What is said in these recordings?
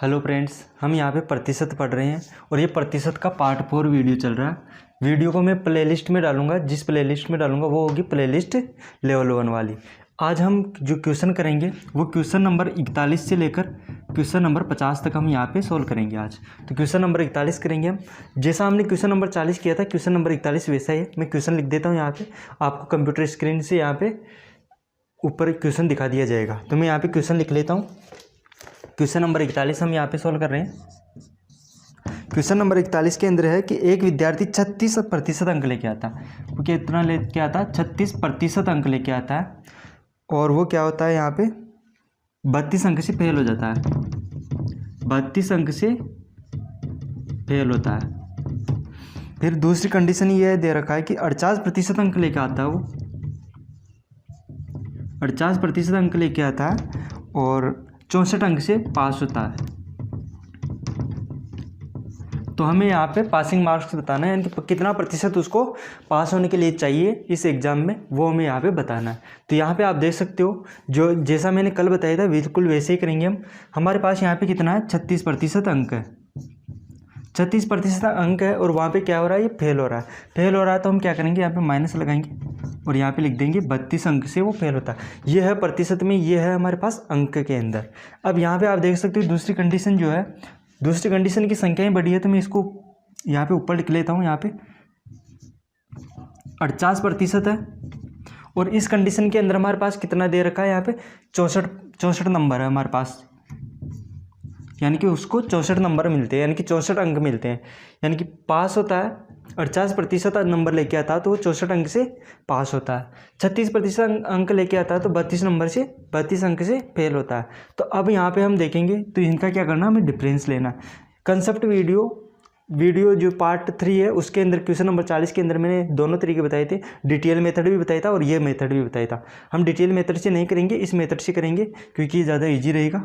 Hello friends, हम यहाँ पे प्रतिशत पढ़ रहे हैं और ये प्रतिशत का पार्ट 4 वीडियो चल रहा है। वीडियो को मैं प्लेलिस्ट में डालूंगा, जिस प्लेलिस्ट में डालूंगा वो होगी प्लेलिस्ट लेवल 1 वाली। आज हम जो क्वेश्चन करेंगे वो क्वेश्चन नंबर 41 से लेकर क्वेश्चन नंबर 50 तक हम यहाँ पे सोल्व करेंगे आज। तो क्वेश्चन नंबर 41 करेंगे हम। जैसा हमने क्वेश्चन नंबर 40 किया था, क्वेश्चन नंबर 41 वैसा ही है। मैं क्वेश्चन लिख देता हूँ यहाँ पे, आपको कंप्यूटर स्क्रीन से यहाँ पे ऊपर क्वेश्चन दिखा दिया जाएगा। तो मैं यहाँ पे क्वेश्चन लिख लेता हूँ। क्वेश्चन नंबर 41 हम यहाँ पे सोल्व कर रहे हैं। क्वेश्चन नंबर 41 के अंदर है कि एक विद्यार्थी 36% अंक लेके आता है। वो कितना लेके आता है? 36% अंक लेके आता है और वो क्या होता है यहाँ पे 32 अंक से फेल हो जाता है। 32 अंक से फेल होता है। फिर दूसरी कंडीशन ये दे रखा है कि 48% अंक लेके आता है। वो 48% अंक लेके आता है और 64 अंक से पास होता है। तो हमें यहाँ पे पासिंग मार्क्स बताना है, यानी कि कितना प्रतिशत उसको पास होने के लिए चाहिए इस एग्ज़ाम में, वो हमें यहाँ पे बताना है। तो यहाँ पे आप देख सकते हो, जो जैसा मैंने कल बताया था बिल्कुल वैसे ही करेंगे हम। हमारे पास यहाँ पे कितना है? 36% अंक है। 36% अंक है और वहाँ पे क्या हो रहा है? ये फेल हो रहा है। फेल हो रहा है तो हम क्या करेंगे? यहाँ पे माइनस लगाएंगे और यहाँ पे लिख देंगे 32 अंक से वो फेल होता है। ये है प्रतिशत में, ये है हमारे पास अंक के अंदर। अब यहाँ पे आप देख सकते हो दूसरी कंडीशन जो है, दूसरी कंडीशन की संख्याएं बड़ी है तो मैं इसको यहाँ पे ऊपर लिख लेता हूँ। यहाँ पे 48% है और इस कंडीशन के अंदर हमारे पास कितना दे रखा है? यहाँ पे 64 नंबर है हमारे पास, यानी कि उसको 64 नंबर मिलते हैं, यानी कि 64 अंक मिलते हैं। यानी कि पास होता है, 48% नंबर लेके आता है तो वो 64 अंक से पास होता है। 36% अंक लेके आता है तो 32 अंक से फेल होता है। तो अब यहाँ पे हम देखेंगे तो इनका क्या करना है? हमें डिफरेंस लेना है। कंसेप्ट वीडियो जो पार्ट 3 है उसके अंदर क्वेश्चन नंबर 40 के अंदर मैंने दोनों तरीके बताए थे। डिटेल मेथड भी बताया था और ये मेथड भी बताया था। हम डिटेल मेथड से नहीं करेंगे, इस मेथड से करेंगे क्योंकि ये ज़्यादा ईजी रहेगा।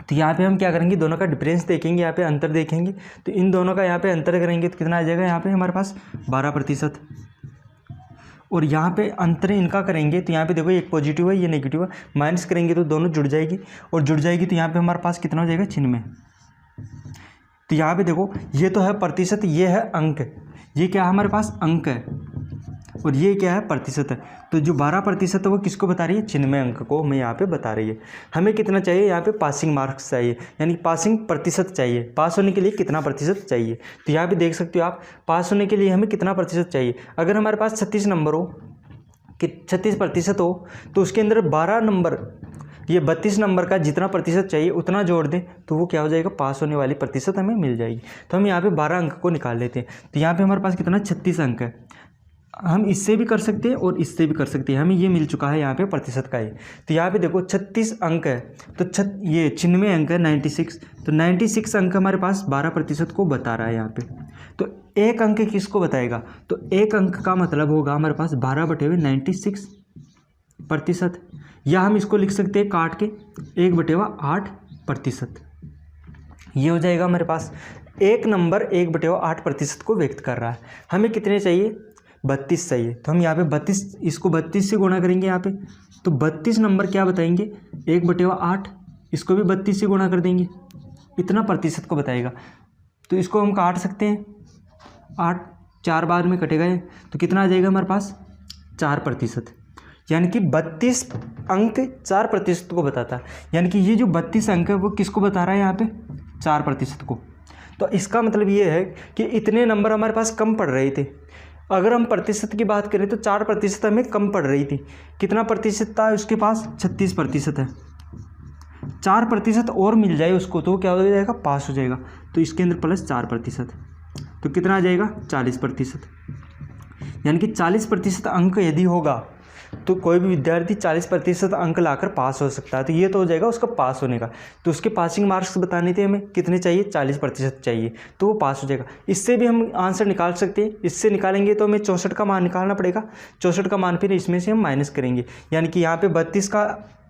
तो यहाँ पे हम क्या करेंगे? दोनों का डिफरेंस देखेंगे, यहाँ पे अंतर देखेंगे। तो इन दोनों का यहाँ पे अंतर करेंगे तो कितना आ जाएगा? यहाँ पे हमारे पास 12%। और यहाँ पे अंतर इनका करेंगे तो यहाँ पे देखो एक पॉजिटिव है, ये नेगेटिव है, माइनस करेंगे तो दोनों जुड़ जाएगी और जुड़ जाएगी तो यहाँ पे हमारे पास कितना हो जाएगा? 96। तो यहाँ पे देखो ये तो है प्रतिशत, ये है अंक। ये क्या है? हमारे पास अंक है और ये क्या है? प्रतिशत है। तो जो 12% है वो किसको बता रही है? 96 अंक को हमें यहाँ पे बता रही है। हमें कितना चाहिए? यहाँ पे पासिंग मार्क्स चाहिए, यानी पासिंग प्रतिशत चाहिए। पास होने के लिए कितना प्रतिशत चाहिए? तो यहाँ पे देख सकते हो आप, पास होने के लिए हमें कितना प्रतिशत चाहिए। अगर हमारे पास 36 नंबर हो, कि 36% हो, तो उसके अंदर 12 नंबर, ये 32 नंबर का जितना प्रतिशत चाहिए उतना जोड़ दें तो वो क्या हो जाएगा? पास होने वाली प्रतिशत हमें मिल जाएगी। तो हम यहाँ पे 12 अंक को निकाल लेते हैं। तो यहाँ पे हमारे पास कितना? 36 अंक है। हम इससे भी कर सकते हैं और इससे भी कर सकते हैं। हमें ये मिल चुका है यहाँ पे प्रतिशत का ही। तो यहाँ पे देखो 36 अंक है तो ये 96 अंक है 96। तो 96 अंक हमारे पास 12% को बता रहा है यहाँ पे। तो एक अंक किसको बताएगा? तो एक अंक का मतलब होगा हमारे पास 12/96%। या हम इसको लिख सकते हैं काट के 1/8%। ये हो जाएगा हमारे पास। एक नंबर 1/8% को व्यक्त कर रहा है। हमें कितने चाहिए? 32 चाहिए। तो हम यहाँ पे 32, इसको 32 से गुणा करेंगे यहाँ पे, तो 32 नंबर क्या बताएंगे? 1/8। इसको भी 32 से गुणा कर देंगे, इतना प्रतिशत को बताएगा। तो इसको हम काट सकते हैं, 8 4 बार में कटेगा ये, तो कितना आ जाएगा हमारे पास? 4%। यानी कि 32 अंक 4% को बताता है। यानी कि ये जो 32 अंक है वो किसको बता रहा है? यहाँ पे 4% को। तो इसका मतलब ये है कि इतने नंबर हमारे पास कम पड़ रहे थे। अगर हम प्रतिशत की बात करें तो 4% हमें कम पड़ रही थी। कितना प्रतिशत था उसके पास? 36% है। 4% और मिल जाए उसको तो क्या हो जाएगा? पास हो जाएगा। तो इसके अंदर प्लस 4%, तो कितना आ जाएगा? 40%। यानी कि 40% अंक यदि होगा तो कोई भी विद्यार्थी 40% अंक लाकर पास हो सकता है। तो ये तो हो जाएगा उसका पास होने का। तो उसके पासिंग मार्क्स बताने थे, हमें कितने चाहिए? 40% चाहिए, तो वो पास हो जाएगा। इससे भी हम आंसर निकाल सकते हैं। इससे निकालेंगे तो हमें 64 का मान निकालना पड़ेगा। 64 का मान फिर इसमें से हम माइनस करेंगे, यानी कि यहाँ पे 32 का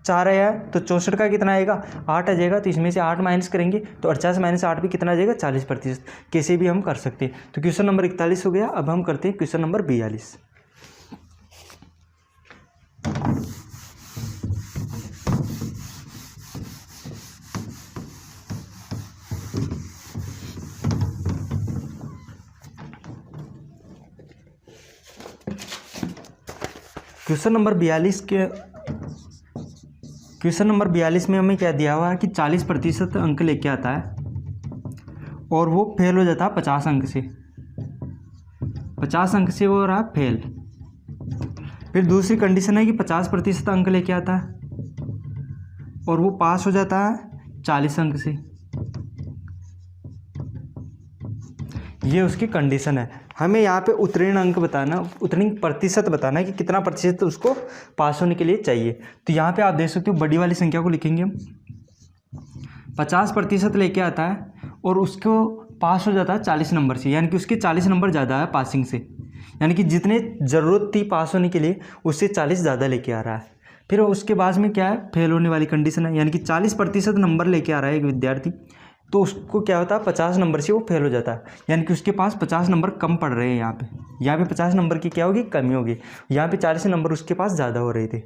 4 आया तो 64 का कितना आएगा? 8 आ जाएगा। तो इसमें से 8 माइनस करेंगे तो 48 - 8 भी कितना आ जाएगा? 40%। कैसे भी हम कर सकते हैं। तो क्वेश्चन नंबर 41 हो गया। अब हम करते हैं क्वेश्चन नंबर 42। क्वेश्चन नंबर 42 में हमें क्या दिया हुआ है कि 40% अंक लेके आता है और वो फेल हो जाता है 50 अंक से। 50 अंक से वो हो रहा फेल। फिर दूसरी कंडीशन है कि 50% अंक लेके आता है और वो पास हो जाता है 40 अंक से। ये उसकी कंडीशन है। हमें यहाँ पे उत्तीर्ण अंक बताना, उत्तीर्ण प्रतिशत बताना है कि कितना प्रतिशत उसको पास होने के लिए चाहिए। तो यहाँ पे आप देख सकते हो बड़ी वाली संख्या को लिखेंगे हम। 50% लेके आता है और उसको पास हो जाता है 40 नंबर से, यानी कि उसके 40 नंबर ज़्यादा है पासिंग से, यानी कि जितने ज़रूरत थी पास होने के लिए उससे 40 ज़्यादा लेके आ रहा है। फिर उसके बाद में क्या है, फेल होने वाली कंडीशन है, यानी कि 40% नंबर लेके आ रहा है एक विद्यार्थी, तो उसको क्या होता है 50 नंबर से वो फेल हो जाता है, यानी कि उसके पास 50 नंबर कम पड़ रहे हैं। यहाँ पे 50 नंबर की क्या होगी, कमी होगी। यहाँ पे 40 नंबर उसके पास ज़्यादा हो रहे थे।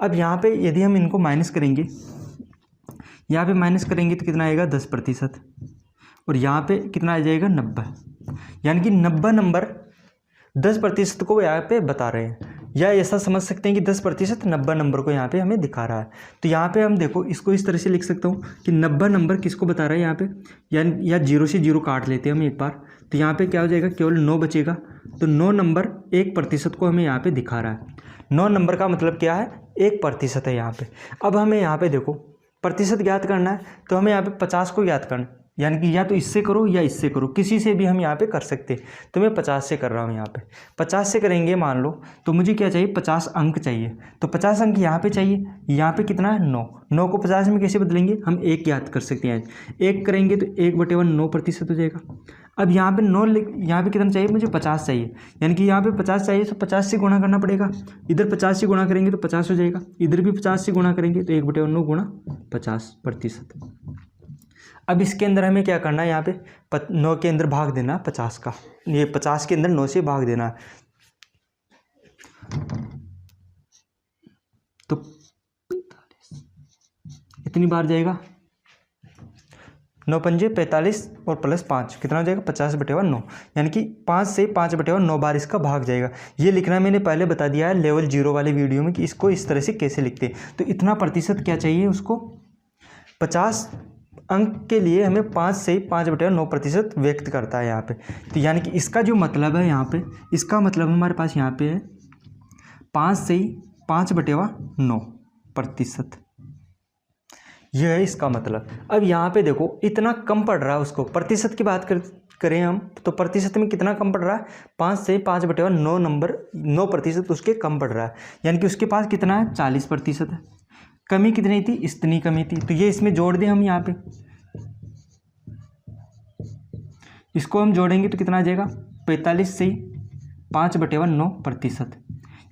अब यहाँ पे यदि हम इनको माइनस करेंगे, यहाँ पे माइनस करेंगे तो कितना आएगा 10%, और यहाँ पे कितना आ जाएगा 90, यानी कि 90 नंबर 10% को यहाँ पे बता रहे हैं, या ऐसा समझ सकते हैं कि 10% 90 नंबर को यहाँ पे हमें दिखा रहा है। तो यहाँ पे हम देखो इसको इस तरह से लिख सकता हूँ कि 90 नंबर किसको बता रहा है यहाँ पे, यानी या 0 से 0 काट लेते हैं हम एक बार, तो यहाँ पे क्या हो जाएगा, केवल 9 बचेगा। तो 9 नंबर 1% को हमें यहाँ पे दिखा रहा है। 9 नंबर का मतलब क्या है, 1% है यहाँ पे। अब हमें यहाँ पे देखो प्रतिशत ज्ञात करना है, तो हमें यहाँ पे 50 को ज्ञात करना, यानी कि या तो इससे करो या इससे करो, किसी से भी हम यहाँ पे कर सकते। तो मैं 50 से कर रहा हूँ। यहाँ पे 50 से करेंगे मान लो, तो मुझे क्या चाहिए, 50 अंक चाहिए। तो 50 अंक यहाँ पे चाहिए। यहाँ पे कितना है 9, 9 को 50 में कैसे बदलेंगे, हम 1 ज्ञात कर सकते हैं। 1 करेंगे तो 1/1 9% हो जाएगा। अब यहाँ पे 9 यहाँ पे कितना चाहिए, मुझे 50 चाहिए, यानी कि यहाँ पे 50 चाहिए तो 50 से गुणा करना पड़ेगा। इधर 50 से गुणा करेंगे तो 50 हो जाएगा, इधर भी 50 से गुणा करेंगे तो 1/9 गुणा 50%। अब इसके अंदर हमें क्या करना है, यहाँ पे 9 के अंदर भाग देना 50 का, ये 50 के अंदर 9 से भाग देना है। तो 45 इतनी बार जाएगा, 9 पंजे 45 और प्लस 5 कितना हो जाएगा 50/9, यानी कि 5 से 5/9 बार इसका भाग जाएगा। ये लिखना मैंने पहले बता दिया है लेवल 0 वाले वीडियो में कि इसको इस तरह से कैसे लिखते हैं। तो इतना प्रतिशत क्या चाहिए उसको, 50 अंक के लिए हमें 5 से 5/9% व्यक्त करता है यहाँ पे। तो यानी कि इसका जो मतलब है यहाँ पे, इसका मतलब हमारे पास यहाँ पे है 5 से 5/9%, यह है इसका मतलब। अब यहाँ पे देखो इतना कम पड़ रहा है उसको, प्रतिशत की बात करें हम तो प्रतिशत में कितना कम पड़ रहा है, 5 से 5/9 नंबर 9% उसके कम पड़ रहा है, यानी कि उसके पास कितना है 40% है। कमी कितनी थी, इतनी कमी थी, तो ये इसमें जोड़ दें हम। यहाँ पे इसको हम जोड़ेंगे तो कितना आ जाएगा 45 से 5/9%,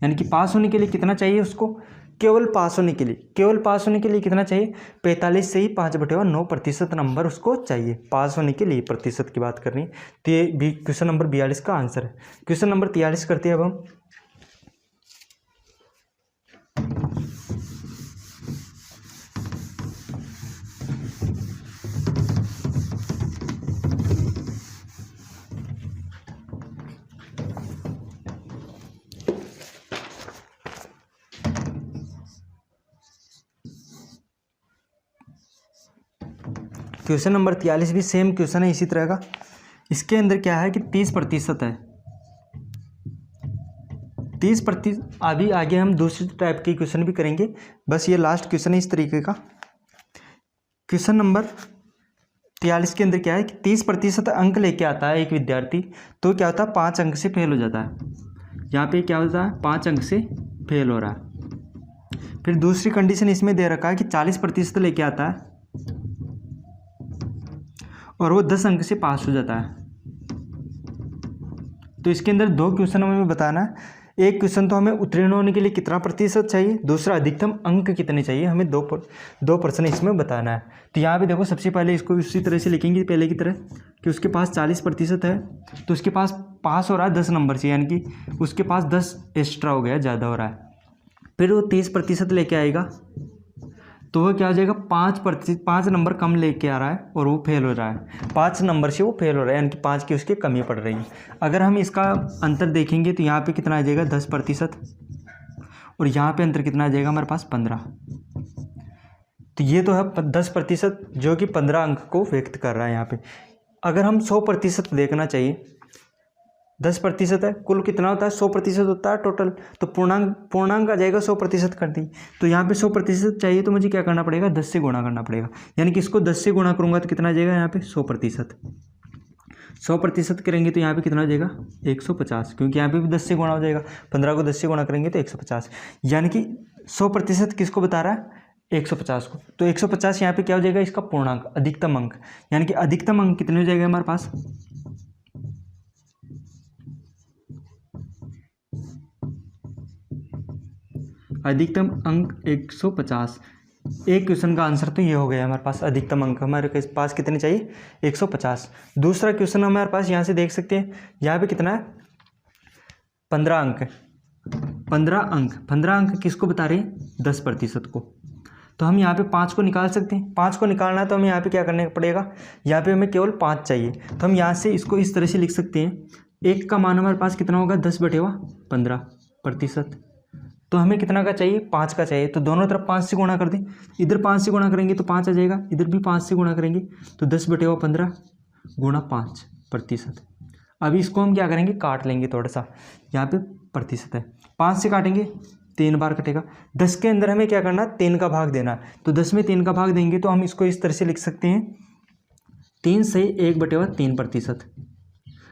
यानी कि पास होने के लिए कितना चाहिए उसको, केवल पास होने के लिए कितना चाहिए, 45 से ही 5/9% नंबर उसको चाहिए पास होने के लिए। प्रतिशत की बात करनी, तो ये भी क्वेश्चन नंबर 42 का आंसर है। क्वेश्चन नंबर 43 करते हैं अब हम। क्वेश्चन नंबर 43 भी सेम क्वेश्चन है इसी तरह का। इसके अंदर क्या है कि 30% है, 30%। अभी आगे हम दूसरी टाइप के क्वेश्चन भी करेंगे, बस ये लास्ट क्वेश्चन है इस तरीके का। क्वेश्चन नंबर 43 के अंदर क्या है कि 30% अंक लेके आता है एक विद्यार्थी, तो क्या होता है 5 अंक से फेल हो जाता है। यहाँ पे क्या होता है 5 अंक से फेल हो रहा है। फिर दूसरी कंडीशन इसमें दे रखा है कि 40% लेके आता है और वो 10 अंक से पास हो जाता है। तो इसके अंदर 2 क्वेश्चन हमें बताना है। एक क्वेश्चन तो हमें उत्तीर्ण होने के लिए कितना प्रतिशत चाहिए, दूसरा अधिकतम अंक कितने चाहिए, हमें 2% इसमें बताना है। तो यहाँ पे देखो सबसे पहले इसको उसी तरह से लिखेंगे पहले की तरह कि उसके पास 40% है, तो उसके पास पास हो रहा है 10 नंबर से, यानी कि उसके पास 10 एक्स्ट्रा हो गया, ज़्यादा हो रहा है। फिर वो 30% लेके आएगा, तो वह क्या हो जाएगा 5 नंबर कम लेके आ रहा है और वो फेल हो रहा है। 5 नंबर से वो फेल हो रहा है, यानी कि 5 की उसकी कमी पड़ रही है। अगर हम इसका अंतर देखेंगे तो यहाँ पे कितना आ जाएगा 10%, और यहाँ पे अंतर कितना आ जाएगा हमारे पास 15। तो ये तो है 10% जो कि 15 अंक को व्यक्त कर रहा है यहाँ पे। अगर हम 100% देखना चाहिए, 10% है, कुल कितना होता है 100% होता है टोटल, तो पूर्णांक आ जाएगा 100% कर दी। तो यहाँ पे 100% चाहिए तो मुझे क्या करना पड़ेगा 10 से गुणा करना पड़ेगा, यानी कि इसको 10 से गुणा करूँगा तो कितना आ जाएगा यहाँ पे 100%। 100% करेंगे तो यहाँ पे कितना हो जाएगा 150, क्योंकि यहाँ पे भी 10 से गुणा हो जाएगा, 15 को 10 से गुणा करेंगे तो 150, यानी कि 100% किसको बता रहा है 150 को। तो 150 यहाँ पे क्या हो जाएगा इसका पूर्णांक, अधिकतम अंक, यानी कि अधिकतम अंक कितने हो जाएगा हमारे पास, अधिकतम अंक 150। एक क्वेश्चन का आंसर तो ये हो गया हमारे पास, अधिकतम अंक हमारे पास कितने चाहिए 150। दूसरा क्वेश्चन हमारे पास यहाँ से देख सकते हैं, यहाँ पे कितना है 15 अंक है, 15 अंक किसको बता रहे हैं 10% को। तो हम यहाँ पे 5 को निकाल सकते हैं, 5 को निकालना है तो हमें यहाँ पे क्या करने पड़ेगा, यहाँ पे हमें केवल 5 चाहिए, तो हम यहाँ से इसको इस तरह से लिख सकते हैं, एक का मान हमारे पास कितना होगा 10/15%। तो हमें कितना का चाहिए 5 का चाहिए, तो दोनों तरफ 5 से गुणा कर दें, इधर 5 से गुणा करेंगे तो 5 आ जाएगा, इधर भी 5 से गुणा करेंगे तो 10/15 गुणा 5%। अभी इसको हम क्या करेंगे काट लेंगे थोड़ा सा, यहाँ पे प्रतिशत है, 5 से काटेंगे 3 बार कटेगा, 10 के अंदर हमें क्या करना है 3 का भाग देना है, तो 10 में 3 का भाग देंगे तो हम इसको इस तरह से लिख सकते हैं 3 से 1/3%।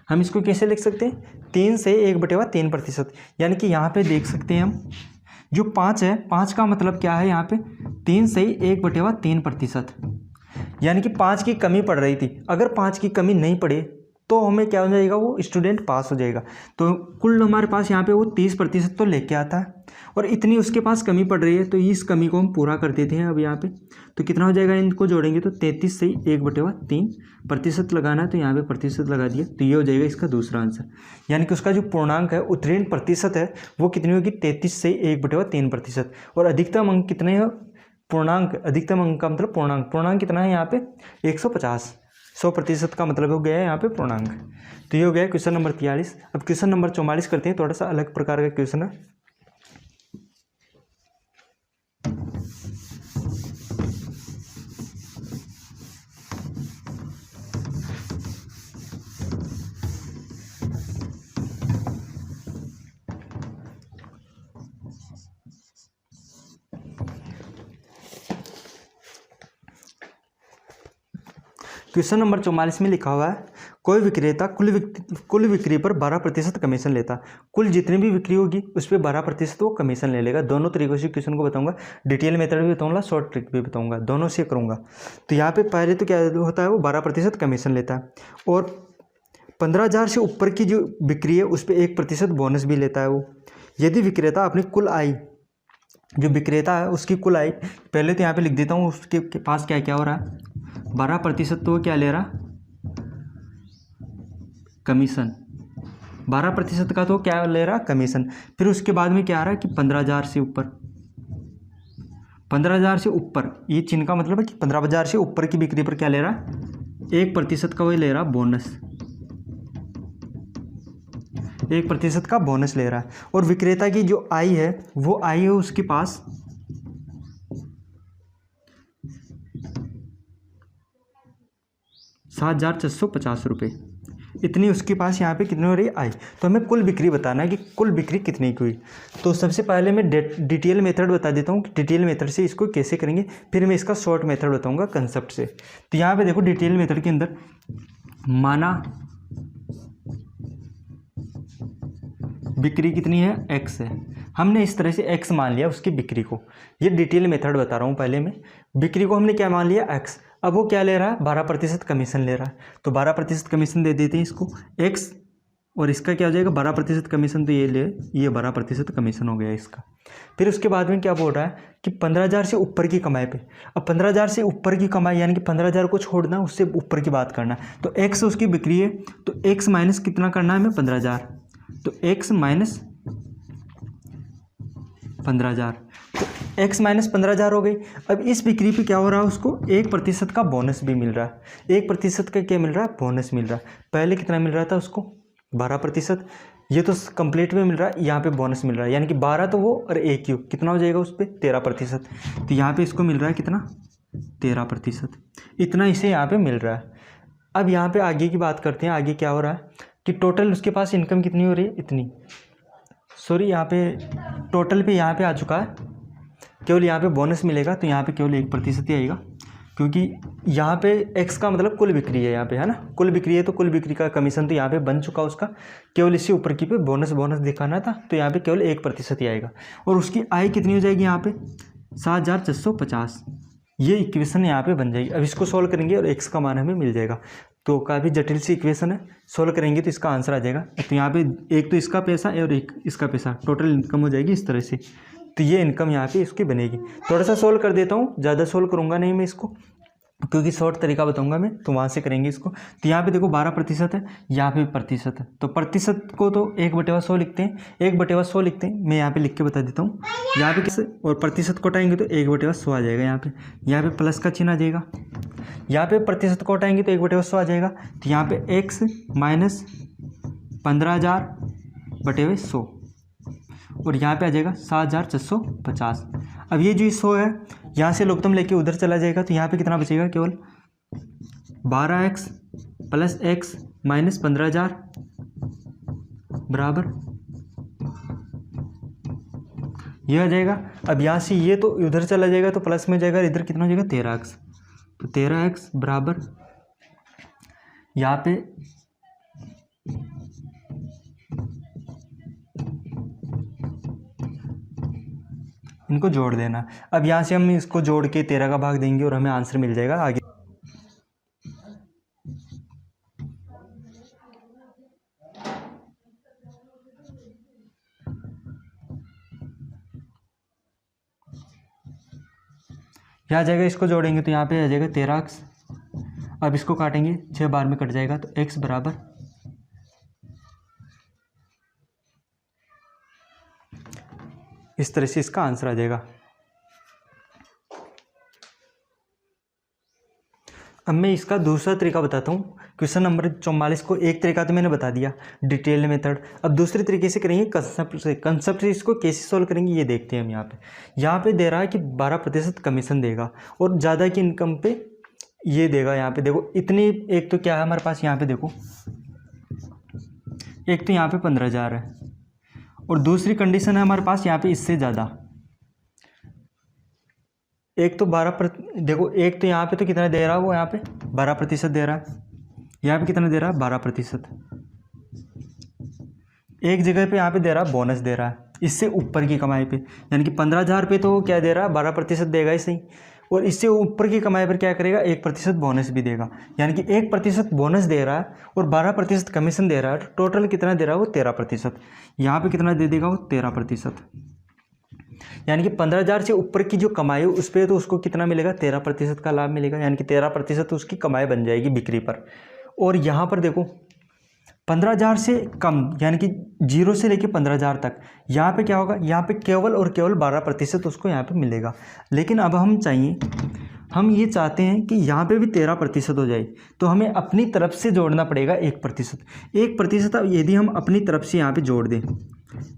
हम इसको कैसे लिख सकते हैं 3 से 1/3%, यानी कि यहाँ पे देख सकते हैं हम जो 5 है, 5 का मतलब क्या है यहाँ पे 3 से 1/3%, यानी कि 5 की कमी पड़ रही थी, अगर 5 की कमी नहीं पड़े तो हमें क्या हो जाएगा वो स्टूडेंट पास हो जाएगा। तो कुल हमारे पास यहाँ पे वो 30% तो लेके आता है, और इतनी उसके पास कमी पड़ रही है तो इस कमी को हम पूरा कर देते हैं अब यहाँ पे। तो कितना हो जाएगा, इनको जोड़ेंगे तो 33 से 1/3% लगाना है, तो यहाँ पे प्रतिशत लगा दिया, तो ये हो जाएगा इसका दूसरा आंसर, यानी कि उसका जो पूर्णांक है उत्तीर्ण प्रतिशत है वो कितनी होगी 33 से 1/3%। और अधिकतम अंक कितने हैं पूर्णांक, अधिकतम अंक का मतलब पूर्णांक कितना है यहाँ पे 150, 100% का मतलब हो गया है यहाँ पे पूर्णांक। तो ये हो गया क्वेश्चन नंबर 43। अब क्वेश्चन नंबर 44 करते हैं, थोड़ा सा अलग प्रकार का क्वेश्चन है। क्वेश्चन नंबर 44 में लिखा हुआ है, कोई विक्रेता कुल बिक्री पर 12% कमीशन लेता, कुल जितनी भी बिक्री होगी उस पर 12% वो कमीशन ले लेगा। दोनों तरीकों से क्वेश्चन को बताऊंगा, डिटेल मेथड भी बताऊंगा, शॉर्ट ट्रिक भी बताऊंगा, दोनों से करूंगा। तो यहाँ पे पहले तो क्या होता है वो 12% कमीशन लेता है, और 15,000 से ऊपर की जो बिक्री है उस पर 1% बोनस भी लेता है वो। यदि विक्रेता अपनी कुल आय, जो विक्रेता है उसकी कुल आय, पहले तो यहाँ पे लिख देता हूँ उसके पास क्या क्या हो रहा है, 12% तो क्या ले रहा कमीशन, 12% का तो क्या ले रहा कमीशन। फिर उसके बाद में क्या आ रहा है कि 15,000 से ऊपर, 15,000 से ऊपर, ये चिन्ह का मतलब है कि 15,000 से ऊपर की बिक्री पर क्या ले रहा 1% का वो ले रहा बोनस, 1% का बोनस ले रहा है। और विक्रेता की जो आय है वो आय है उसके पास 7,450 रुपये, इतनी उसके पास यहाँ पे कितनी हो रही आय। तो हमें कुल बिक्री बताना है कि कुल बिक्री कितनी की हुई। तो सबसे पहले मैं डिटेल मेथड बता देता हूँ कि डिटेल मेथड से इसको कैसे करेंगे, फिर मैं इसका शॉर्ट मेथड बताऊँगा कंसेप्ट से। तो यहाँ पे देखो डिटेल मेथड के अंदर माना बिक्री कितनी है x है, हमने इस तरह से x मान लिया उसकी बिक्री को, ये डिटेल मेथड बता रहा हूँ। पहले में बिक्री को हमने क्या मान लिया x, अब वो क्या ले रहा है 12% कमीशन ले रहा है, तो 12% कमीशन दे देते हैं इसको x, और इसका क्या हो जाएगा 12% कमीशन, तो ये 12% कमीशन हो गया इसका। फिर उसके बाद में क्या बोल रहा है कि 15,000 से ऊपर की कमाई पे, अब 15,000 से ऊपर की कमाई यानी कि 15,000 को छोड़ना, उससे ऊपर की बात करना, तो x उसकी बिक्री है, तो x माइनस कितना करना है हमें 15,000, तो x माइनस 15,000, तो x माइनस 15,000 हो गई। अब इस बिक्री पे क्या हो रहा है उसको 1% का बोनस भी मिल रहा है, 1% का क्या मिल रहा है बोनस मिल रहा है। पहले कितना मिल रहा था उसको 12%, ये तो कंप्लीट में मिल रहा है, यहाँ पे बोनस मिल रहा है, यानी कि 12 तो वो और 1 क्यों कितना हो जाएगा उस पर 13%। तो यहाँ पे इसको मिल रहा है कितना 13%, इतना इसे यहाँ पे मिल रहा है। अब यहाँ पे आगे की बात करते हैं, आगे क्या हो रहा है कि टोटल उसके पास इनकम कितनी हो रही है, इतनी, सॉरी यहाँ पे टोटल पे यहाँ पे आ चुका है, केवल यहाँ पे बोनस मिलेगा तो यहाँ पे केवल 1% ही आएगा, क्योंकि यहाँ पे x का मतलब कुल बिक्री है, यहाँ पे है ना, कुल बिक्री है तो कुल बिक्री का कमीशन तो यहाँ पे बन चुका उसका, केवल इससे ऊपर की पे बोनस दिखाना था तो यहाँ पे केवल 1% ही आएगा। और उसकी आय कितनी हो जाएगी यहाँ पे 7,650, ये इक्वेशन यहाँ पे बन जाएगी। अब इसको सोल्व करेंगे और x का मान हमें मिल जाएगा। तो काफ़ी जटिल सी इक्वेशन है, सोल्व करेंगे तो इसका आंसर आ जाएगा। तो यहाँ पे एक तो इसका पैसा और एक इसका पैसा, टोटल इनकम हो जाएगी इस तरह से। तो ये इनकम यहाँ पे इसकी बनेगी। थोड़ा सा सोल्व कर देता हूँ, ज़्यादा सोल्व करूँगा नहीं मैं इसको, क्योंकि शॉर्ट तरीका बताऊंगा मैं, तो वहाँ से करेंगे इसको। तो यहाँ पे देखो 12% है, यहाँ पे प्रतिशत है, तो प्रतिशत को तो 1/100 लिखते हैं, 1/100 लिखते हैं। मैं यहाँ पे लिख के बता देता हूँ, यहाँ पे किस और प्रतिशत को हटाएंगे तो 1/100 आ जाएगा। यहाँ पे प्लस का चिन्ह आ जाएगा, यहाँ पे प्रतिशत को हटाएंगे तो 1/100 आ जाएगा। तो यहाँ पे x माइनस 15,000/100 और यहाँ पे आ जाएगा 7,650। अब ये जो 100 है यहाँ से लोकतम लेके उधर चला जाएगा, तो यहाँ पे कितना बचेगा, केवल 12x प्लस x माइनस 15,000 बराबर ये आ जाएगा। अब यहाँ से ये तो उधर चला जाएगा तो प्लस में जाएगा, इधर कितना हो जाएगा 13x, तो 13x बराबर यहाँ पे इनको जोड़ देना। अब यहाँ से हम इसको जोड़ के 13 का भाग देंगे और हमें आंसर मिल जाएगा आगे। यहाँ आ जाएगा, इसको जोड़ेंगे तो यहाँ पे आ जाएगा 13x। अब इसको काटेंगे 6 बार में कट जाएगा, तो x बराबर इस तरह से इसका आंसर आ जाएगा। अब मैं इसका दूसरा तरीका बताता हूँ। क्वेश्चन नंबर 44 को एक तरीका तो मैंने बता दिया, डिटेल मेथड। अब दूसरे तरीके से करेंगे, कंसेप्ट से इसको कैसे सॉल्व करेंगे ये देखते हैं हम। यहाँ पे दे रहा है कि 12% कमीशन देगा और ज़्यादा की इनकम पे ये देगा। यहाँ पे देखो इतनी, एक तो क्या है हमारे पास, यहाँ पे देखो एक तो यहाँ पे 15,000 है और दूसरी कंडीशन है हमारे पास यहाँ पे इससे ज़्यादा। एक तो 12 देखो, एक तो यहाँ पे तो कितना दे रहा है वो, यहाँ पे 12% दे रहा है, यहाँ पे कितना दे रहा है 12%। एक जगह पे यहाँ पे दे रहा है बोनस दे रहा है इससे ऊपर की कमाई पे, यानी कि 15,000 पे तो वो क्या दे रहा है 12% देगा ही सही, और इससे ऊपर की कमाई पर क्या करेगा 1% बोनस भी देगा। यानी कि 1% बोनस दे रहा है और 12% कमीशन दे रहा है, टोटल कितना दे रहा है वो 13%। यहाँ पे कितना दे देगा वो 13%, यानी कि 15,000 से ऊपर की जो कमाई है उस पर तो उसको कितना मिलेगा 13% का लाभ मिलेगा, यानी कि 13% उसकी कमाई बन जाएगी बिक्री पर। और यहाँ पर देखो 15,000 से कम, यानी कि 0 से लेके 15,000 तक, यहाँ पे क्या होगा, यहाँ पे केवल और केवल 12% उसको यहाँ पे मिलेगा। लेकिन अब हम ये चाहते हैं कि यहाँ पे भी 13% हो जाए, तो हमें अपनी तरफ से जोड़ना पड़ेगा 1%। 1% अब यदि हम अपनी तरफ से यहाँ पे जोड़ दें,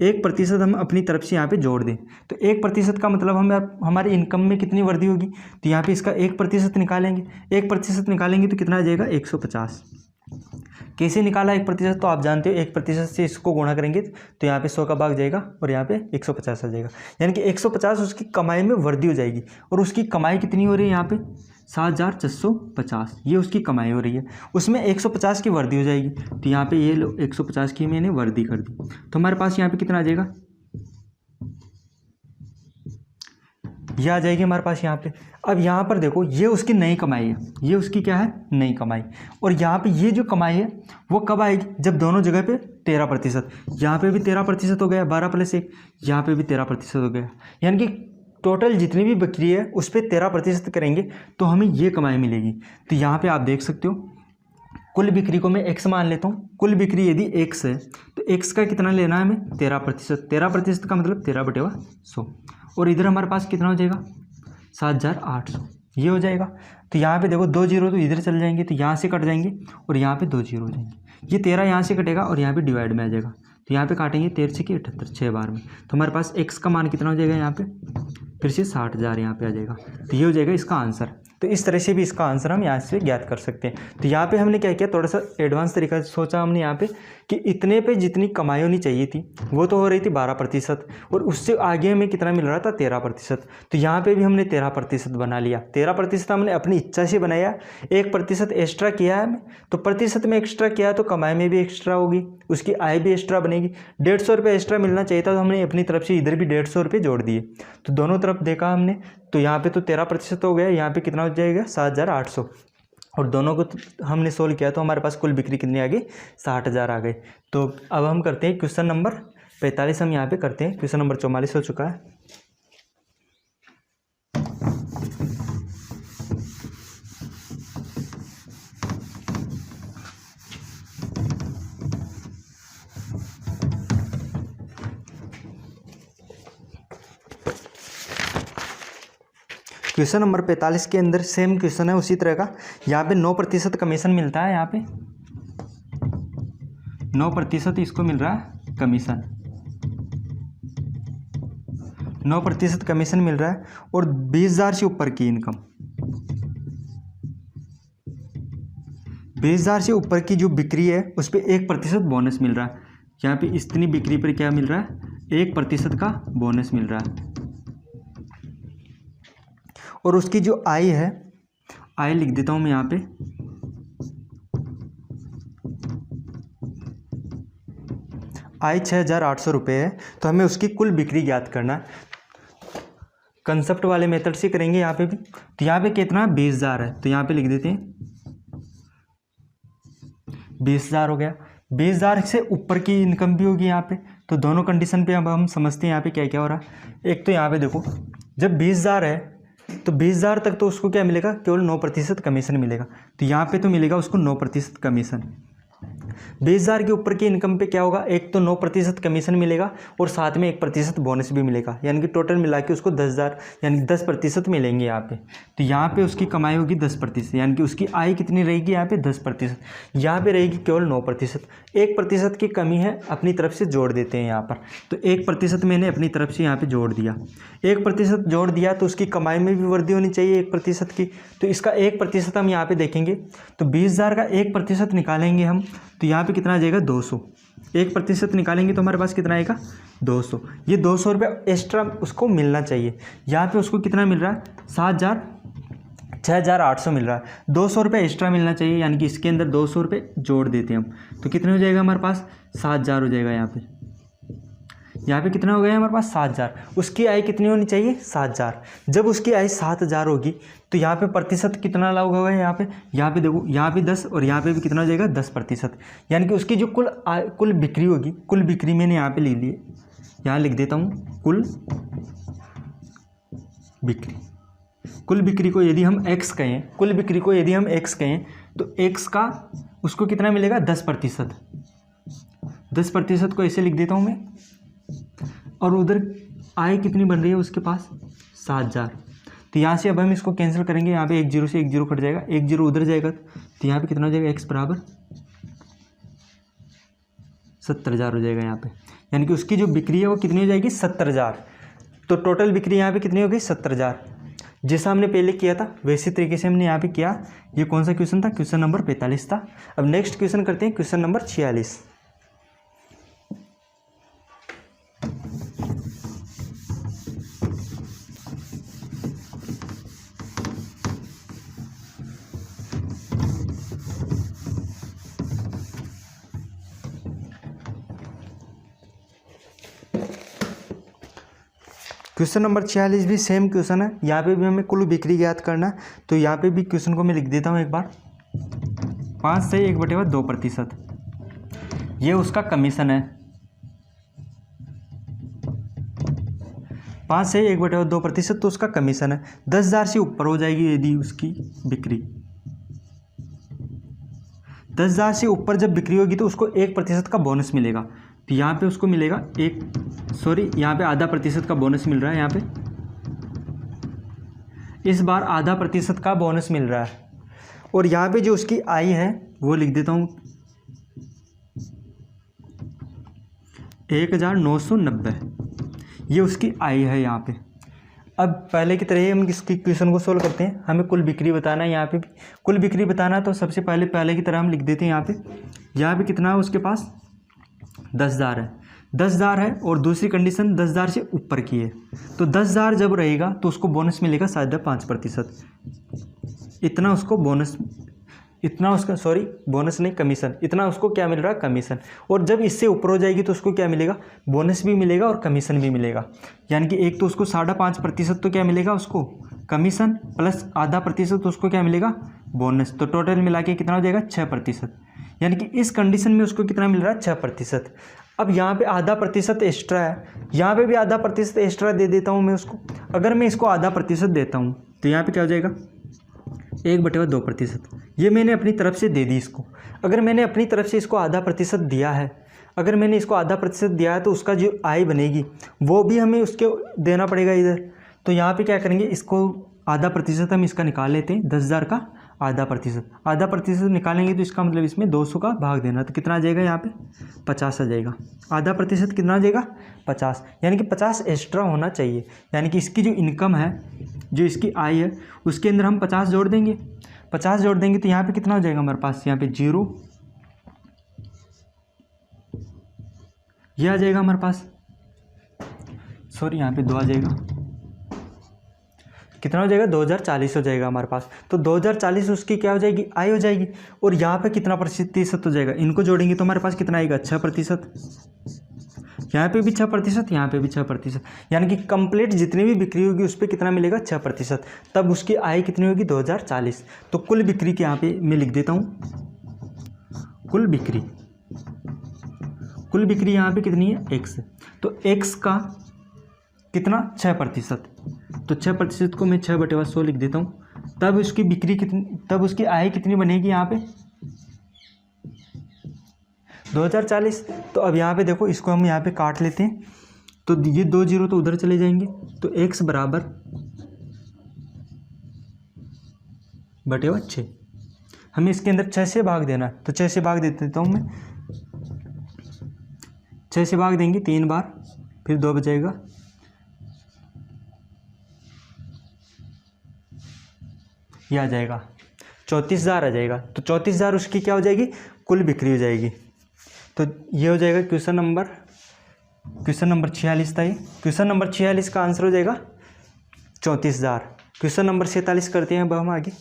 1% हम अपनी तरफ से यहाँ पे जोड़ दें, तो 1% का मतलब हमारी इनकम में कितनी वृद्धि होगी, तो यहाँ पे इसका 1% निकालेंगे। 1% निकालेंगे तो कितना आ जाएगा 150। कैसे निकाला 1%, तो आप जानते हो 1% से इसको गुणा करेंगे तो यहाँ पे 100 का भाग जाएगा और यहाँ पे 150 आ जाएगा, यानी कि 150 उसकी कमाई में वृद्धि हो जाएगी। और उसकी कमाई कितनी हो रही है यहाँ पे 7,650, ये उसकी कमाई हो रही है, उसमें 150 की वृद्धि हो जाएगी। तो यहाँ पे ये 150 की मैंने वृद्धि कर दी, तो हमारे पास यहाँ पे कितना आ जाएगा, ये आ जाएगी हमारे पास यहाँ पे। अब यहाँ पर देखो ये उसकी नई कमाई है, ये उसकी क्या है नई कमाई, और यहाँ पे ये जो कमाई है वो कब आएगी, जब दोनों जगह पे 13%, यहाँ पे भी 13% हो गया 12 + 1, यहाँ पे भी 13% हो गया, यानी कि टोटल जितनी भी बिक्री है उस पर 13% करेंगे तो हमें ये कमाई मिलेगी। तो यहाँ पे आप देख सकते हो कुल बिक्री को मैं x मान लेता हूँ। कुल बिक्री यदि x है तो x का कितना लेना है हमें 13%। 13% का मतलब 13/100, और इधर हमारे पास कितना हो जाएगा 7,800, ये हो जाएगा। तो यहाँ पे देखो 2 जीरो तो इधर चल जाएंगे, तो यहाँ से कट जाएंगे और यहाँ पे 2 जीरो हो जाएंगे, ये 13 यहाँ से कटेगा और यहाँ पे डिवाइड में आ जाएगा, तो यहाँ पे काटेंगे 13 की 78 6 बार में, तो हमारे पास x का मान कितना हो जाएगा यहाँ पे, फिर से 60,000 यहाँ पे आ जाएगा। तो ये हो जाएगा इसका आंसर। तो इस तरह से भी इसका आंसर हम यहाँ से ज्ञात कर सकते हैं। तो यहाँ पे हमने क्या किया, थोड़ा सा एडवांस तरीका से सोचा हमने यहाँ पे कि इतने पे जितनी कमाई होनी चाहिए थी वो तो हो रही थी 12%, और उससे आगे हमें कितना मिल रहा था 13%। तो यहाँ पे भी हमने 13% बना लिया। 13% हमने अपनी इच्छा से बनाया, 1% एक्स्ट्रा किया है, तो प्रतिशत में एक्स्ट्रा किया तो कमाई में भी एक्स्ट्रा होगी, उसकी आय भी एक्स्ट्रा बनेगी। 150 रुपये एक्स्ट्रा मिलना चाहिए था, तो हमने अपनी तरफ से इधर भी 150 रुपये जोड़ दिए। तो दोनों तरफ देखा हमने, तो यहाँ पे तो 13% हो गया, यहाँ पे कितना हो जाएगा 7,800, और दोनों को हमने सोल्व किया तो हमारे पास कुल बिक्री कितनी आ गई, 60,000 आ गए। तो अब हम करते हैं क्वेश्चन नंबर 45, हम यहाँ पे करते हैं। क्वेश्चन नंबर 44 हो चुका है। क्वेश्चन नंबर 45 के अंदर सेम क्वेश्चन है उसी तरह का। यहाँ पे 9% कमीशन मिलता है, यहाँ पे 9% इसको मिल रहा है कमीशन, 9% कमीशन मिल रहा है, और 20,000 से ऊपर की इनकम, 20,000 से ऊपर की जो बिक्री है उस पर 1% बोनस मिल रहा है। यहाँ पे इतनी बिक्री पर क्या मिल रहा है, 1% का बोनस मिल रहा है। और उसकी जो आय है, आय लिख देता हूँ मैं यहाँ पे, आय 6,800 रुपये है। तो हमें उसकी कुल बिक्री ज्ञात करना है। कंसेप्ट वाले मेथड से करेंगे यहाँ पे भी। तो यहाँ पे कितना 20,000 है, तो यहाँ पे लिख देते हैं 20,000 हो गया। 20,000 से ऊपर की इनकम भी होगी यहाँ पे। तो दोनों कंडीशन पे अब हम समझते हैं यहाँ पे क्या क्या हो रहा है। एक तो यहाँ पे देखो, जब 20,000 है तो 20,000 तक तो उसको क्या मिलेगा, केवल 9% कमीशन मिलेगा। तो यहाँ पे तो मिलेगा उसको 9% कमीशन। 20,000 के ऊपर की इनकम पे क्या होगा, एक तो 9% कमीशन मिलेगा और साथ में 1% बोनस भी मिलेगा, यानी कि टोटल मिला के उसको 10,000 यानी 10% मिलेंगे यहाँ पे। तो यहाँ पे उसकी कमाई होगी 10%, यानी कि उसकी आय कितनी रहेगी यहाँ पे 10%, यहाँ पे रहेगी केवल 9%। 1% की कमी है, अपनी तरफ से जोड़ देते हैं यहाँ पर। तो 1% मैंने अपनी तरफ से यहाँ पे जोड़ दिया, 1% जोड़ दिया, तो उसकी कमाई में भी वृद्धि होनी चाहिए 1% की। तो इसका 1% हम यहाँ पे देखेंगे, तो 20,000 का 1% निकालेंगे हम, तो यहाँ पे कितना आ जाएगा 200। 1% निकालेंगे तो हमारे पास कितना आएगा 200। ये 200 रुपये एक्स्ट्रा उसको मिलना चाहिए। यहाँ पे उसको कितना मिल रहा है 6,800 मिल रहा है। 200 रुपये एक्स्ट्रा मिलना चाहिए, यानी कि इसके अंदर 200 रुपये जोड़ देते हैं हम। तो कितने हो जाएगा हमारे पास 7,000 हो जाएगा। यहाँ पे कितना हो गया हमारे पास 7,000। उसकी आय कितनी होनी चाहिए 7,000। जब उसकी आय 7,000 होगी तो यहाँ पे प्रतिशत कितना लागू होगा, यहाँ पे देखो, यहाँ पे 10 और यहाँ पे भी कितना हो जाएगा 10%, यानी कि उसकी जो कुल बिक्री होगी, कुल बिक्री मैंने यहाँ पे ले ली, यहाँ लिख देता हूँ कुल बिक्री। कुल बिक्री को यदि हम x कहें, कुल बिक्री को यदि हम x कहें तो x का उसको कितना मिलेगा 10%। 10% को ऐसे लिख देता हूँ मैं, और उधर आय कितनी बन रही है उसके पास 7,000। तो यहाँ से अब हम इसको कैंसिल करेंगे, यहाँ पे 1 0 से 1 0 कट जाएगा, 1 0 उधर जाएगा, तो यहाँ पे कितना हो जाएगा x बराबर 70,000 हो जाएगा यहाँ पे, यानी कि उसकी जो बिक्री है वो कितनी हो जाएगी 70,000। तो टोटल बिक्री यहाँ पे कितनी हो गई 70,000। जैसा हमने पहले किया था वैसे तरीके से हमने यहाँ पे किया। ये कौन सा क्वेश्चन था, क्वेश्चन नंबर 45 था। अब नेक्स्ट क्वेश्चन करते हैं, क्वेश्चन नंबर 46। क्वेश्चन नंबर 46 भी सेम क्वेश्चन है। यहाँ पे भी हमें कुल बिक्री ज्ञात करना है। तो यहाँ पे भी क्वेश्चन को मैं लिख देता हूँ एक बार, 5 से 1/2%। ये उसका कमीशन है, 5 से 1/2% तो उसका कमीशन है। 10,000 से ऊपर हो जाएगी यदि उसकी बिक्री, 10,000 से ऊपर जब बिक्री होगी तो उसको 1% का बोनस मिलेगा। तो यहाँ पे उसको मिलेगा यहाँ पे आधा प्रतिशत का बोनस मिल रहा है। यहाँ पे इस बार आधा प्रतिशत का बोनस मिल रहा है। और यहाँ पे जो उसकी आय है वो लिख देता हूँ, 1990 ये उसकी आई है यहाँ पे। अब पहले की तरह ही हम इसकी क्वेश्चन को सोल्व करते हैं। हमें कुल बिक्री बताना है, यहाँ पे भी कुल बिक्री बताना है, तो सबसे पहले की तरह हम लिख देते हैं यहाँ पे कितना है उसके पास 10,000 है। 10,000 है और दूसरी कंडीशन 10,000 से ऊपर की है, तो 10,000 जब रहेगा तो उसको बोनस मिलेगा शायद 5%। इतना उसको बोनस, इतना उसका बोनस नहीं कमीशन, इतना उसको क्या मिल रहा है कमीशन। और जब इससे ऊपर हो जाएगी तो उसको क्या मिलेगा, बोनस भी मिलेगा और कमीशन भी मिलेगा। यानी कि एक तो उसको 5.5% तो क्या मिलेगा उसको कमीशन, प्लस आधा प्रतिशत तो उसको क्या मिलेगा बोनस, तो टोटल मिला के कितना हो जाएगा 6%। यानी कि इस कंडीशन में उसको कितना मिल रहा है 6%। अब यहाँ पे आधा प्रतिशत एक्स्ट्रा है, यहाँ पे भी आधा प्रतिशत एक्स्ट्रा दे देता हूँ मैं उसको। अगर मैं इसको आधा प्रतिशत देता हूँ तो यहाँ पे क्या हो जाएगा 1/2%। ये मैंने अपनी तरफ से दे दी इसको। अगर मैंने अपनी तरफ से इसको आधा प्रतिशत दिया है, अगर मैंने इसको आधा प्रतिशत दिया है तो उसका जो आय बनेगी वो भी हमें उसके देना पड़ेगा इधर। तो यहाँ पे क्या करेंगे, इसको आधा प्रतिशत हम इसका निकाल लेते हैं, 10,000 का आधा प्रतिशत निकालेंगे तो इसका मतलब इसमें 200 का भाग देना, तो कितना आ जाएगा यहाँ पे 50 आ जाएगा। आधा प्रतिशत कितना आ जाएगा 50, यानी कि 50 एक्स्ट्रा होना चाहिए। यानी कि इसकी जो इनकम है, जो इसकी आय है, उसके अंदर हम 50 जोड़ देंगे। 50 जोड़ देंगे तो यहाँ पे कितना हो जाएगा हमारे पास, यहाँ पे 0 ये आ जाएगा हमारे पास, यहाँ पे 2 आ जाएगा, कितना हो जाएगा 2040 हो जाएगा हमारे पास। तो 2040 उसकी क्या हो जाएगी आय हो जाएगी। और यहाँ पे कितना प्रतिशत हो जाएगा, इनको जोड़ेंगे तो हमारे पास कितना आएगा 6%। यहाँ पे भी 6%, यहाँ पे भी 6%, यानी कि कंप्लीट जितनी भी बिक्री होगी उस पर कितना मिलेगा 6%। तब उसकी आय कितनी होगी 2040। तो कुल बिक्री के यहाँ पे मैं लिख देता हूँ, कुल बिक्री यहाँ पे कितनी है x। तो x का कितना 6%, तो 6% को मैं 6/100 लिख देता हूँ। तब उसकी बिक्री कितनी, तब उसकी आय कितनी बनेगी यहाँ पे 2040। तो अब यहाँ पे देखो, इसको हम यहाँ पे काट लेते हैं, तो ये 2 0 तो उधर चले जाएंगे, तो x बराबर 6। हमें इसके अंदर 6 से भाग देना है, तो 6 से भाग दे देता हूँ मैं। 6 से भाग देंगे 3 बार, फिर 2 बचेगा, ये आ जाएगा 34,000 आ जाएगा। तो 34,000 उसकी क्या हो जाएगी कुल बिक्री हो जाएगी। तो ये हो जाएगा क्वेश्चन नंबर 46 था ये। क्वेश्चन नंबर 46 का आंसर हो जाएगा 34,000। क्वेश्चन नंबर 47 करते हैं अब हम आगे।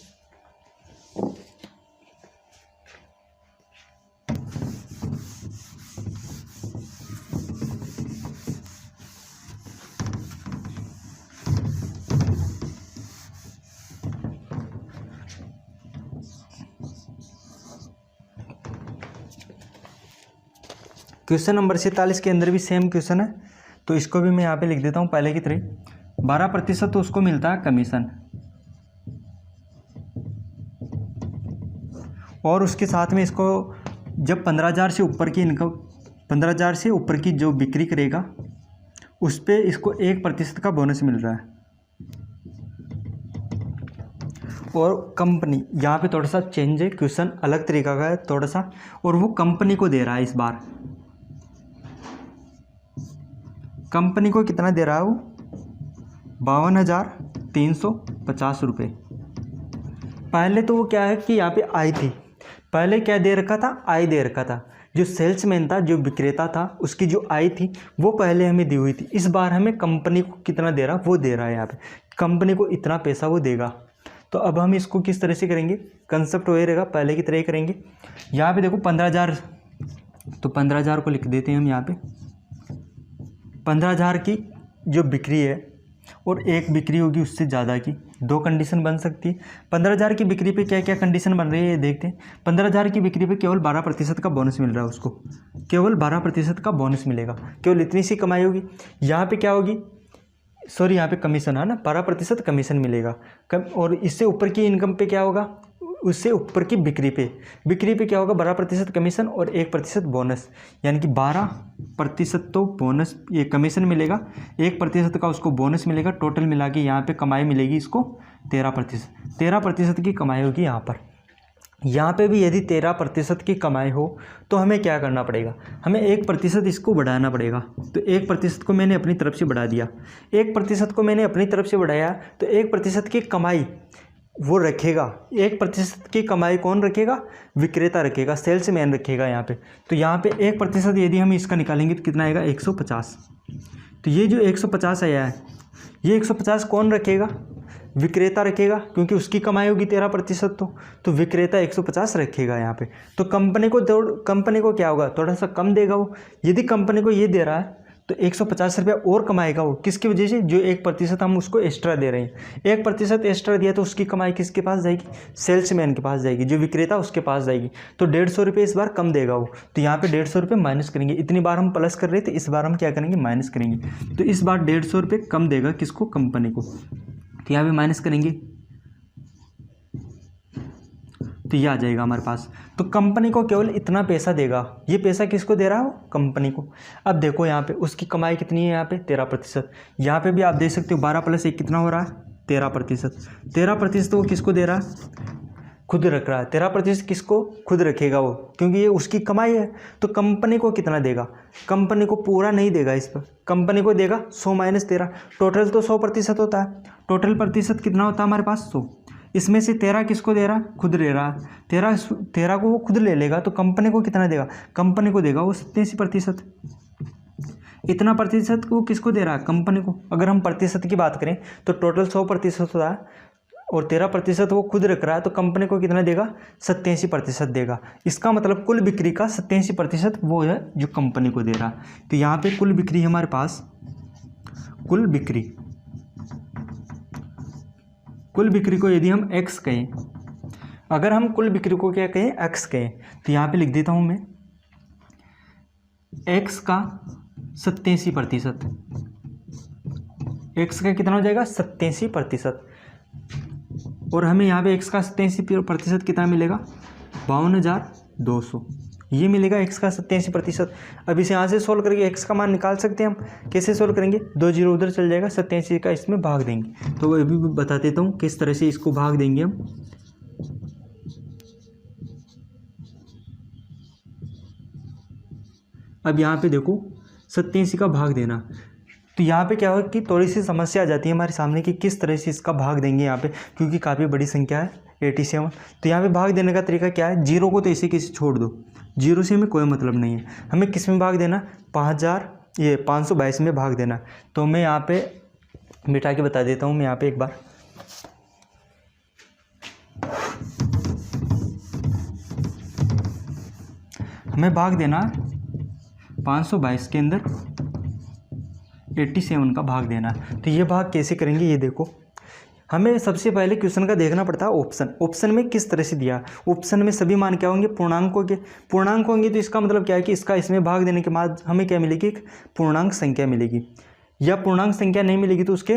क्वेश्चन नंबर 47 के अंदर भी सेम क्वेश्चन है, तो इसको भी मैं यहाँ पे लिख देता हूँ पहले की तरह। 12% तो उसको मिलता है कमीशन, और उसके साथ में इसको जब 15,000 से ऊपर की इनकम, 15,000 से ऊपर की जो बिक्री करेगा उस पर इसको 1% का बोनस मिल रहा है। और कंपनी, यहाँ पे थोड़ा सा चेंज है, क्वेश्चन अलग तरीका का है थोड़ा सा, और वो कंपनी को दे रहा है इस बार। कंपनी को कितना दे रहा है वो 52,350 रुपये। पहले तो वो क्या है कि यहाँ पे आई थी, पहले क्या दे रखा था आई दे रखा था, जो सेल्समैन था, जो विक्रेता था, उसकी जो आई थी वो पहले हमें दी हुई थी। इस बार हमें कंपनी को कितना दे रहा वो दे रहा है, यहाँ पे कंपनी को इतना पैसा वो देगा। तो अब हम इसको किस तरह से करेंगे, कंसेप्ट वही रहेगा, पहले की तरह ही करेंगे। यहाँ पे देखो 15,000, तो 15,000 को लिख देते हैं हम यहाँ पे। 15,000 की जो बिक्री है और एक बिक्री होगी उससे ज़्यादा की, दो कंडीशन बन सकती है। 15,000 की बिक्री पे क्या क्या कंडीशन बन रही है ये देखते हैं। 15,000 की बिक्री पे केवल 12% का बोनस मिल रहा है उसको, केवल 12% का बोनस मिलेगा, केवल इतनी सी कमाई होगी। यहाँ पे क्या होगी, यहाँ पे कमीशन है ना, 12% कमीशन मिलेगा और इससे ऊपर की इनकम पे क्या होगा, उससे ऊपर की बिक्री पे क्या होगा 12% कमीशन और 1% बोनस, यानी कि 12% तो बोनस ये कमीशन मिलेगा, 1% का उसको बोनस मिलेगा। टोटल मिला के यहाँ पे कमाई मिलेगी इसको 13%। 13% की कमाई होगी यहाँ पर। यहाँ पे भी यदि 13% की कमाई हो तो हमें क्या करना पड़ेगा, हमें 1% इसको बढ़ाना पड़ेगा। तो 1% को मैंने अपनी तरफ से बढ़ा दिया, 1% को मैंने अपनी तरफ से बढ़ाया तो 1% की कमाई वो रखेगा। 1% की कमाई कौन रखेगा, विक्रेता रखेगा, सेल्समैन रखेगा यहाँ पे। तो यहाँ पे 1% यदि हम इसका निकालेंगे तो कितना आएगा, 150। तो ये जो 150 आया है, ये 150 कौन रखेगा, विक्रेता रखेगा, क्योंकि उसकी कमाई होगी 13%। तो विक्रेता 150 रखेगा यहाँ पे। तो कंपनी को क्या होगा, थोड़ा सा कम देगा वो। यदि कंपनी को ये दे रहा है तो 150 रुपया और कमाएगा वो, किसकी वजह से, जो 1% हम उसको एक्स्ट्रा दे रहे हैं। 1% एक्स्ट्रा दिया तो उसकी कमाई किसके पास जाएगी, सेल्समैन के पास जाएगी, जो विक्रेता उसके पास जाएगी। तो 150 रुपये इस बार कम देगा वो। तो यहाँ पे 150 रुपये माइनस करेंगे। इतनी बार हम प्लस कर रहे थे, इस बार हम क्या करेंगे, माइनस करेंगे। तो इस बार 150 रुपये कम देगा किसको, कंपनी को। तो यहाँ पे माइनस करेंगे तो ये आ जाएगा हमारे पास। तो कंपनी को केवल इतना पैसा देगा। ये पैसा किसको दे रहा है, कंपनी को। अब देखो यहाँ पे उसकी कमाई कितनी है, यहाँ पे 13%। यहाँ पे भी आप देख सकते हो 12 + 1 कितना हो रहा है, 13%। 13% वो किसको दे रहा है, खुद रख रहा है। 13% किसको, खुद रखेगा वो, क्योंकि ये उसकी कमाई है। तो कंपनी को कितना देगा, कंपनी को पूरा नहीं देगा इस पर, कंपनी को देगा 100 - 13। टोटल तो 100% होता है। टोटल प्रतिशत कितना होता है हमारे पास, 100। इसमें से 13 किसको दे रहा है, खुद ले रहा है। 13 को वो खुद ले लेगा तो कंपनी को कितना देगा, कंपनी को देगा वो 87%। इतना प्रतिशत वो किसको दे रहा है, कंपनी को। अगर हम प्रतिशत की बात करें तो टोटल 100% होता है और 13% वो खुद रख रहा है, तो कंपनी को कितना देगा, 87% देगा। इसका मतलब कुल बिक्री का 87% वो है जो कंपनी को दे रहा है। तो यहाँ पे कुल बिक्री हमारे पास, कुल बिक्री को यदि हम x कहें, अगर हम कुल बिक्री को क्या कहें, x कहें, तो यहाँ पे लिख देता हूँ मैं x का 87%। x का कितना हो जाएगा, 87%। और हमें यहाँ पे x का 87% कितना मिलेगा, 52,200। ये मिलेगा x का 87%। अब इसे यहाँ से सोल्व करके x का मान निकाल सकते हैं हम। कैसे सोल्व करेंगे, 2 0 उधर चल जाएगा, 87 का इसमें भाग देंगे। तो अभी बता देता हूँ किस तरह से इसको भाग देंगे हम। अब यहाँ पे देखो 87 का भाग देना, तो यहाँ पे क्या हो कि थोड़ी सी समस्या आ जाती है हमारे सामने कि किस तरह से इसका भाग देंगे यहाँ पे, क्योंकि काफ़ी बड़ी संख्या है 87। तो यहाँ पे भाग देने का तरीका क्या है, 0 को तो ऐसे किसी छोड़ दो, 0 से हमें कोई मतलब नहीं है। हमें किस में भाग देना, 522 में भाग देना। तो मैं यहाँ पे मिटा के बता देता हूँ मैं यहाँ पे एक बार। हमें भाग देना 522 के अंदर 87 का भाग देना। तो ये भाग कैसे करेंगे, ये देखो। हमें सबसे पहले क्वेश्चन का देखना पड़ता है ऑप्शन में किस तरह से दिया। ऑप्शन में सभी मान क्या होंगे, पूर्णांकों के। पूर्णांक होंगे तो इसका मतलब क्या है कि इसका इसमें भाग देने के बाद हमें क्या मिलेगी, एक पूर्णांक संख्या मिलेगी। या पूर्णांक संख्या नहीं मिलेगी तो उसके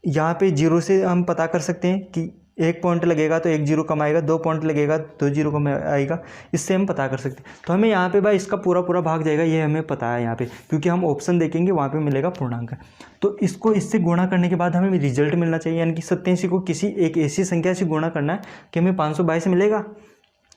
यहाँ पे 0 से हम पता कर सकते हैं कि 1 पॉइंट लगेगा तो 1 0 कम आएगा, 2 पॉइंट लगेगा 2 0 कम आएगा। इससे हम पता कर सकते हैं। तो हमें यहाँ पे भाई इसका पूरा भाग जाएगा, ये हमें पता है यहाँ पे, क्योंकि हम ऑप्शन देखेंगे वहाँ पे मिलेगा पूर्णांक। तो इसको इससे गुणा करने के बाद हमें रिजल्ट मिलना चाहिए, यानी कि 87 को किसी एक ऐसी संख्या से गुणा करना है कि हमें 522 मिलेगा।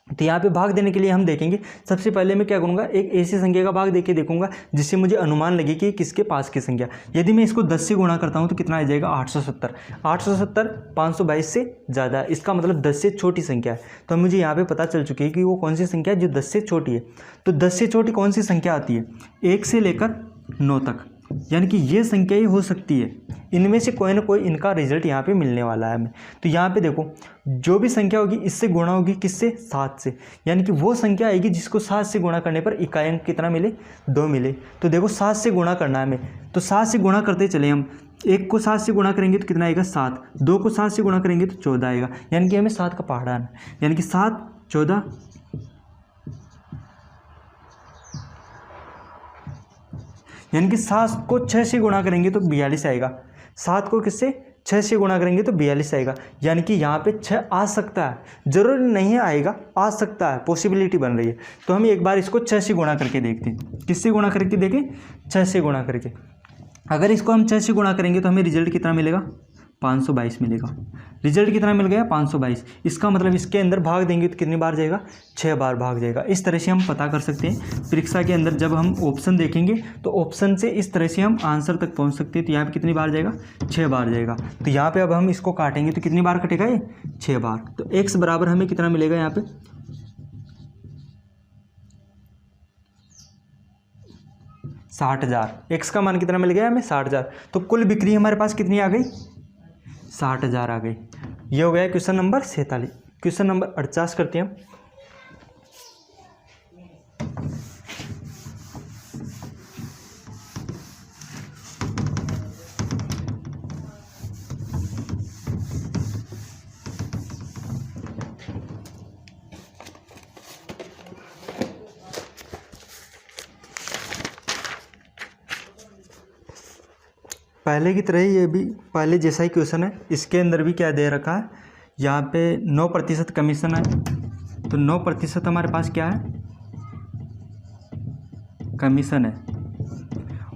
तो यहाँ पे भाग देने के लिए हम देखेंगे, सबसे पहले मैं क्या करूँगा, एक ऐसी संख्या का भाग देके देखूंगा जिससे मुझे अनुमान लगे कि किसके पास की संख्या। यदि मैं इसको 10 से गुणा करता हूँ तो कितना आ जाएगा, 870। 870 522 से ज़्यादा, इसका मतलब 10 से छोटी संख्या है। तो मुझे यहाँ पे पता चल चुकी है कि वो कौन सी संख्या है जो 10 से छोटी है। तो 10 से छोटी कौन सी संख्या आती है, 1 से लेकर 9 तक, यानी कि ये संख्या ही हो सकती है। इनमें से कोई ना कोई इनका रिजल्ट यहाँ पे मिलने वाला है हमें। तो यहाँ पे देखो जो भी संख्या होगी इससे गुणा होगी किससे, 7 से, यानी कि वो संख्या आएगी जिसको 7 से गुणा करने पर इकाई अंक कितना मिले, 2 मिले। तो देखो 7 से गुणा करना है हमें, तो 7 से गुणा करते चले हम। 1 को 7 से गुणा करेंगे तो कितना आएगा, 7। 2 को 7 से गुणा करेंगे तो 14 आएगा, यानी कि हमें 7 का पहाड़ा आना, यानी कि 7 14, यानी कि 7 को 6 से गुणा करेंगे तो 42 आएगा। 7 को किससे, 6 से गुणा करेंगे तो 42 आएगा। यानी कि यहाँ पे 6 आ सकता है, जरूरी नहीं है आएगा, आ सकता है, पॉसिबिलिटी बन रही है। तो हम एक बार इसको 6 से गुणा करके देखते हैं। किससे गुणा करके देखें, 6 से गुणा करके। अगर इसको हम 6 से गुणा करेंगे तो हमें रिजल्ट कितना मिलेगा, 522 मिलेगा। रिजल्ट कितना मिल गया? 522। इसका मतलब इसके अंदर भाग देंगे तो कितनी बार जाएगा? 6 बार भाग जाएगा। इस तरह से हम पता कर सकते हैं परीक्षा के अंदर जब हम ऑप्शन देखेंगे तो ऑप्शन से इस तरह से हम आंसर तक पहुंच सकते हैं। तो यहाँ पे कितनी बार जाएगा? 6 बार जाएगा। तो यहाँ पे अब हम इसको काटेंगे तो कितनी बार कटेगा ये? 6 बार। तो x बराबर हमें कितना मिलेगा यहाँ पे? 60,000। x का मान कितना मिल गया हमें? 60,000। तो कुल बिक्री हमारे पास कितनी आ गई? 60,000 आ गई। ये हो गया क्वेश्चन नंबर 47। क्वेश्चन नंबर 48 करते हैं हम। पहले की तरह ये भी पहले जैसा ही क्वेश्चन है। इसके अंदर भी क्या दे रखा है? यहाँ पे 9% कमीशन है। तो 9% हमारे पास क्या है? कमीशन है।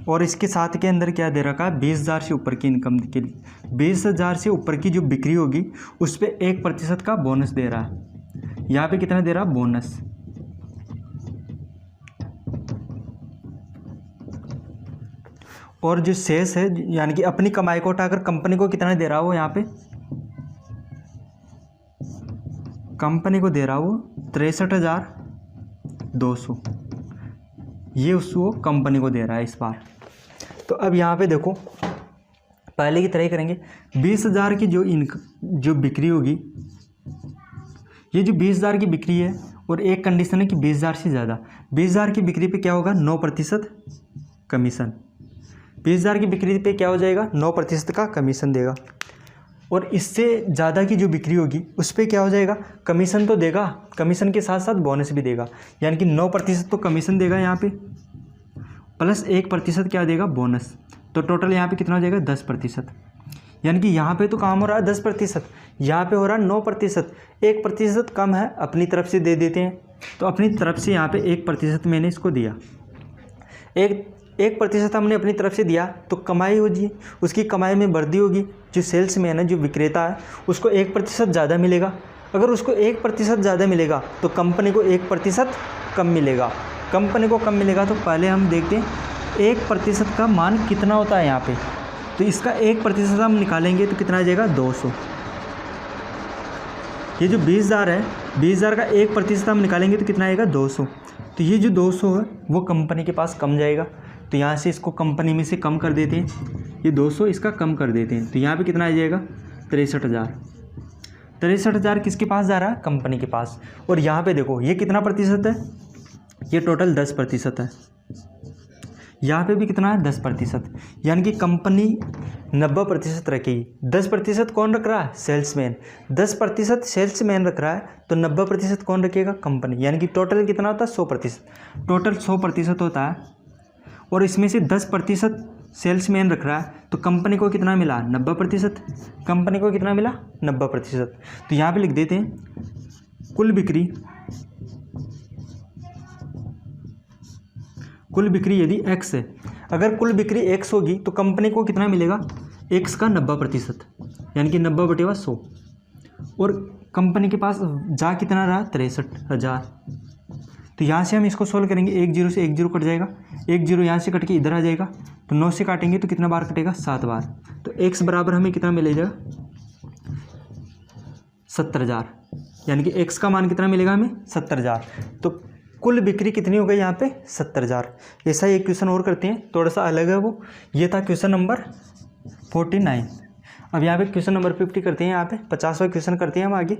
और इसके साथ के अंदर क्या दे रखा है? 20,000 से ऊपर की इनकम के लिए 20,000 से ऊपर की जो बिक्री होगी उस पर 1% का बोनस दे रहा है। यहाँ पे कितना दे रहा है? बोनस। और जो शेष है यानी कि अपनी कमाई को उठाकर कंपनी को कितना दे रहा है वो यहाँ पे? कंपनी को दे रहा है वो 63,200। ये उसको कंपनी को दे रहा है इस बार। तो अब यहाँ पे देखो पहले की तरह ही करेंगे। 20,000 की जो बिक्री होगी, ये जो 20,000 की बिक्री है और एक कंडीशन है कि 20,000 से ज़्यादा। 20,000 की बिक्री पे क्या होगा? 9% कमीशन। 20,000 की बिक्री पे क्या हो जाएगा? 9% का कमीशन देगा। और इससे ज़्यादा की जो बिक्री होगी उस पर क्या हो जाएगा? कमीशन तो देगा, कमीशन के साथ साथ बोनस भी देगा। यानी कि 9% तो कमीशन देगा यहाँ पे, प्लस 1% क्या देगा? बोनस। तो टोटल यहाँ पे कितना हो जाएगा? 10%। यानी कि यहाँ पे तो काम हो रहा है 10%, यहाँ पे हो रहा है 9%। 1% कम है, अपनी तरफ से दे देते हैं। तो अपनी तरफ से यहाँ पे 1% मैंने इसको दिया। 1% हमने अपनी तरफ से दिया तो कमाई होगी, उसकी कमाई में वृद्धि होगी। जो सेल्समैन है, जो विक्रेता है, उसको 1% ज़्यादा मिलेगा। अगर उसको 1% ज़्यादा मिलेगा तो कंपनी को 1% कम मिलेगा। कंपनी को कम मिलेगा तो पहले हम देखते हैं 1% का मान कितना होता है यहाँ पे। तो इसका 1% हम निकालेंगे तो कितना आ जाएगा? 200। ये जो 20,000 है, 20,000 का 1% हम निकालेंगे तो कितना आएगा? 200। तो ये जो 200 है वो कंपनी के पास कम जाएगा। तो यहाँ से इसको कंपनी में से कम कर देते हैं, ये 200 इसका कम कर देते हैं। तो यहाँ पे कितना आ जाएगा? 63,000। 63,000 किसके पास जा रहा है? कंपनी के पास। और यहाँ पे देखो ये कितना प्रतिशत है? ये टोटल 10% है। यहाँ पे भी कितना है? 10%। यानी कि कंपनी 90% रखेगी। 10% कौन रख रहा है? सेल्समैन। 10% सेल्समैन रख रहा है तो 90% कौन रखेगा? कंपनी। यानी कि टोटल कितना होता है? 100%। टोटल 100% होता है और इसमें से 10% सेल्समैन रख रहा है तो कंपनी को कितना मिला? 90%। कंपनी को कितना मिला? 90%। तो यहाँ पे लिख देते हैं कुल बिक्री यदि x है, अगर कुल बिक्री x होगी तो कंपनी को कितना मिलेगा? x का 90%, यानी कि 90/100। और कंपनी के पास जा कितना रहा? 63,000। तो यहाँ से हम इसको सोल्व करेंगे। 1 0 से 1 0 कट जाएगा, 1 0 यहाँ से कट के इधर आ जाएगा। तो 9 से काटेंगे तो कितना बार कटेगा? 7 बार। तो x बराबर हमें कितना मिलेगा? 70,000। यानी कि x का मान कितना मिलेगा हमें? 70,000। तो कुल बिक्री कितनी हो गई यहाँ पे? 70,000। ऐसा ही एक क्वेश्चन और करते हैं, थोड़ा सा अलग है वो। ये था क्वेश्चन नंबर 49। अब यहाँ पे क्वेश्चन नंबर 50 करते हैं। यहाँ पे 50वां क्वेश्चन करते हैं हम आगे।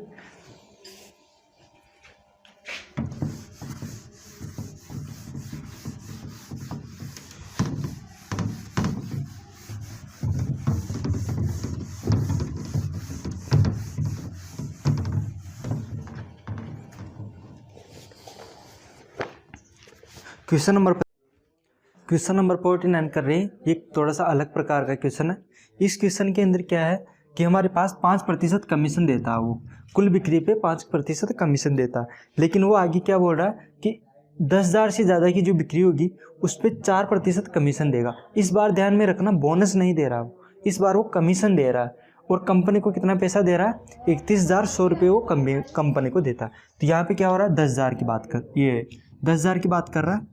क्वेश्चन नंबर 49 कर रहे हैं। ये थोड़ा सा अलग प्रकार का क्वेश्चन है। इस क्वेश्चन के अंदर क्या है कि हमारे पास 5% कमीशन देता है, वो कुल बिक्री पे 5% कमीशन देता है। लेकिन वो आगे क्या बोल रहा है कि 10,000 से ज़्यादा की जो बिक्री होगी उस पर 4% कमीशन देगा। इस बार ध्यान में रखना, बोनस नहीं दे रहा वो, इस बार वो कमीशन दे रहा है। और कंपनी को कितना पैसा दे रहा है, 31,100 रुपये वो कंपनी को देता है। तो यहाँ पे क्या हो रहा है, 10,000 की बात कर, ये 10,000 की बात कर रहा है,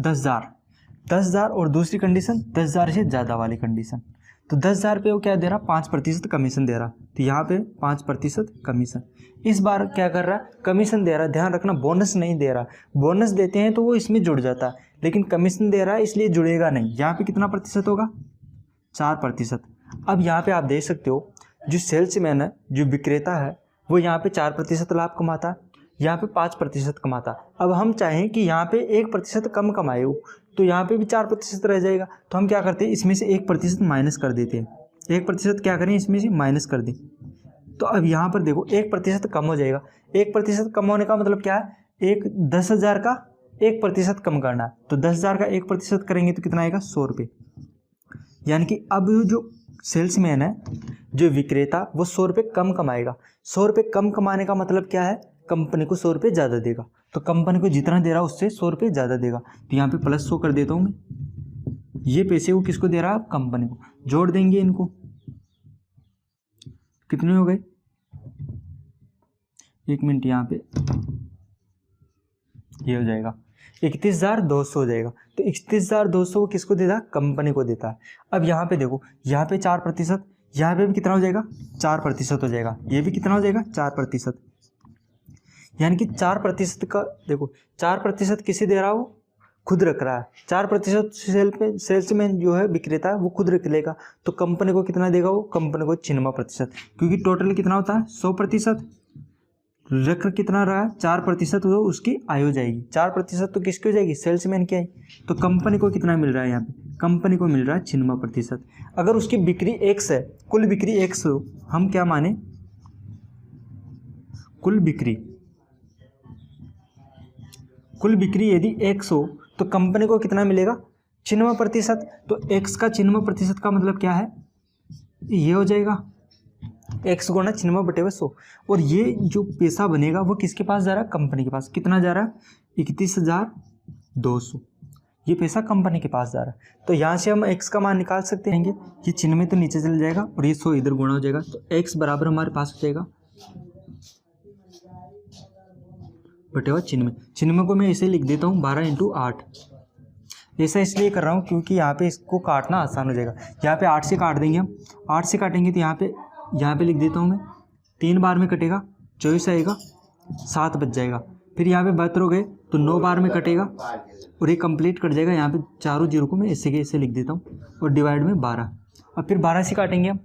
10,000 और दूसरी कंडीशन 10,000 से ज़्यादा वाली कंडीशन। तो 10,000 पे वो क्या दे रहा, 5% कमीशन दे रहा। तो यहाँ पे 5% कमीशन। इस बार क्या कर रहा है, कमीशन दे रहा है। ध्यान रखना, बोनस नहीं दे रहा। बोनस देते हैं तो वो इसमें जुड़ जाता है, लेकिन कमीशन दे रहा है इसलिए जुड़ेगा नहीं। यहाँ पे कितना प्रतिशत होगा, 4%। अब यहाँ पे आप देख सकते हो, जो सेल्समैन है, जो विक्रेता है, वो यहाँ पे 4% लाभ कमाता है, यहाँ पे 5% कमाता। अब हम चाहें कि यहाँ पे 1% कम कमाए हो, तो यहाँ पे भी 4% रह जाएगा। तो हम क्या करते हैं, इसमें से 1% माइनस कर देते हैं। 1% क्या करें, इसमें से माइनस कर दें। तो अब यहाँ पर देखो 1% कम हो जाएगा। 1% कम होने का मतलब क्या है, 10,000 का 1% कम करना है। तो 10,000 का 1% करेंगे तो कितना आएगा, 100 रुपये। यानी कि अब जो सेल्समैन है, जो विक्रेता, वो 100 रुपये कम कमाएगा। 100 रुपये कम कमाने का मतलब क्या है, कंपनी को 100 रुपये ज़्यादा देगा। तो कंपनी को जितना दे रहा है उससे 100 रुपये ज़्यादा देगा। तो यहाँ पे +100 कर देता हूँ मैं। ये पैसे वो किसको दे रहा है, कंपनी को। जोड़ देंगे इनको, कितने हो गए, 1 मिनट, यहाँ पे ये हो जाएगा 31,200 हो जाएगा। तो 31,200 वो किसको देता है, कंपनी को देता है। अब यहाँ पे देखो, यहाँ पे 4%, यहाँ पे भी कितना हो जाएगा, 4% हो जाएगा। ये भी कितना हो जाएगा, 4%। यानी कि 4% का देखो, 4% किसे दे रहा है, वो खुद रख रहा है। 4% सेल्समैन जो है, विक्रेता है, वो खुद रख लेगा। तो कंपनी को कितना देगा, वो कंपनी को 96%, क्योंकि टोटल कितना होता है, 100%। रख कितना रहा, 4%, वो उसकी आय हो जाएगी। 4% तो किसकी हो जाएगी, सेल्समैन की आय। तो कंपनी को कितना मिल रहा है, यहाँ पे कंपनी को मिल रहा है 96%। अगर उसकी बिक्री X है, कुल बिक्री X हो, हम क्या माने, कुल बिक्री यदि X हो तो कंपनी को कितना मिलेगा, 96%। तो X का 96% का मतलब क्या है, ये हो जाएगा X गुणा 96/100। और ये जो पैसा बनेगा वो किसके पास जा रहा है, कंपनी के पास। कितना जा रहा है, 31,200। ये पैसा कंपनी के पास जा रहा है। तो यहाँ से हम X का मान निकाल सकते हैं। ये चिन्ह में तो नीचे चल जाएगा और ये 100 इधर गुणा हो जाएगा। तो X बराबर हमारे पास हो जाएगा बटेवा चिन्ह को मैं ऐसे लिख देता हूँ, 12 × 8। ऐसा इसलिए कर रहा हूँ क्योंकि यहाँ पे इसको काटना आसान हो जाएगा। यहाँ पे 8 से काट देंगे हम, 8 से काटेंगे तो यहाँ पे लिख देता हूँ मैं, 3 बार में कटेगा, 24 आएगा, 7 बच जाएगा। फिर यहाँ पे 72 हो गए तो 9 बार में कटेगा और ये कंप्लीट कट जाएगा। यहाँ पे चारों जीरो को मैं ऐसे के ऐसे लिख देता हूँ और डिवाइड में 12। अब फिर 12 से काटेंगे हम,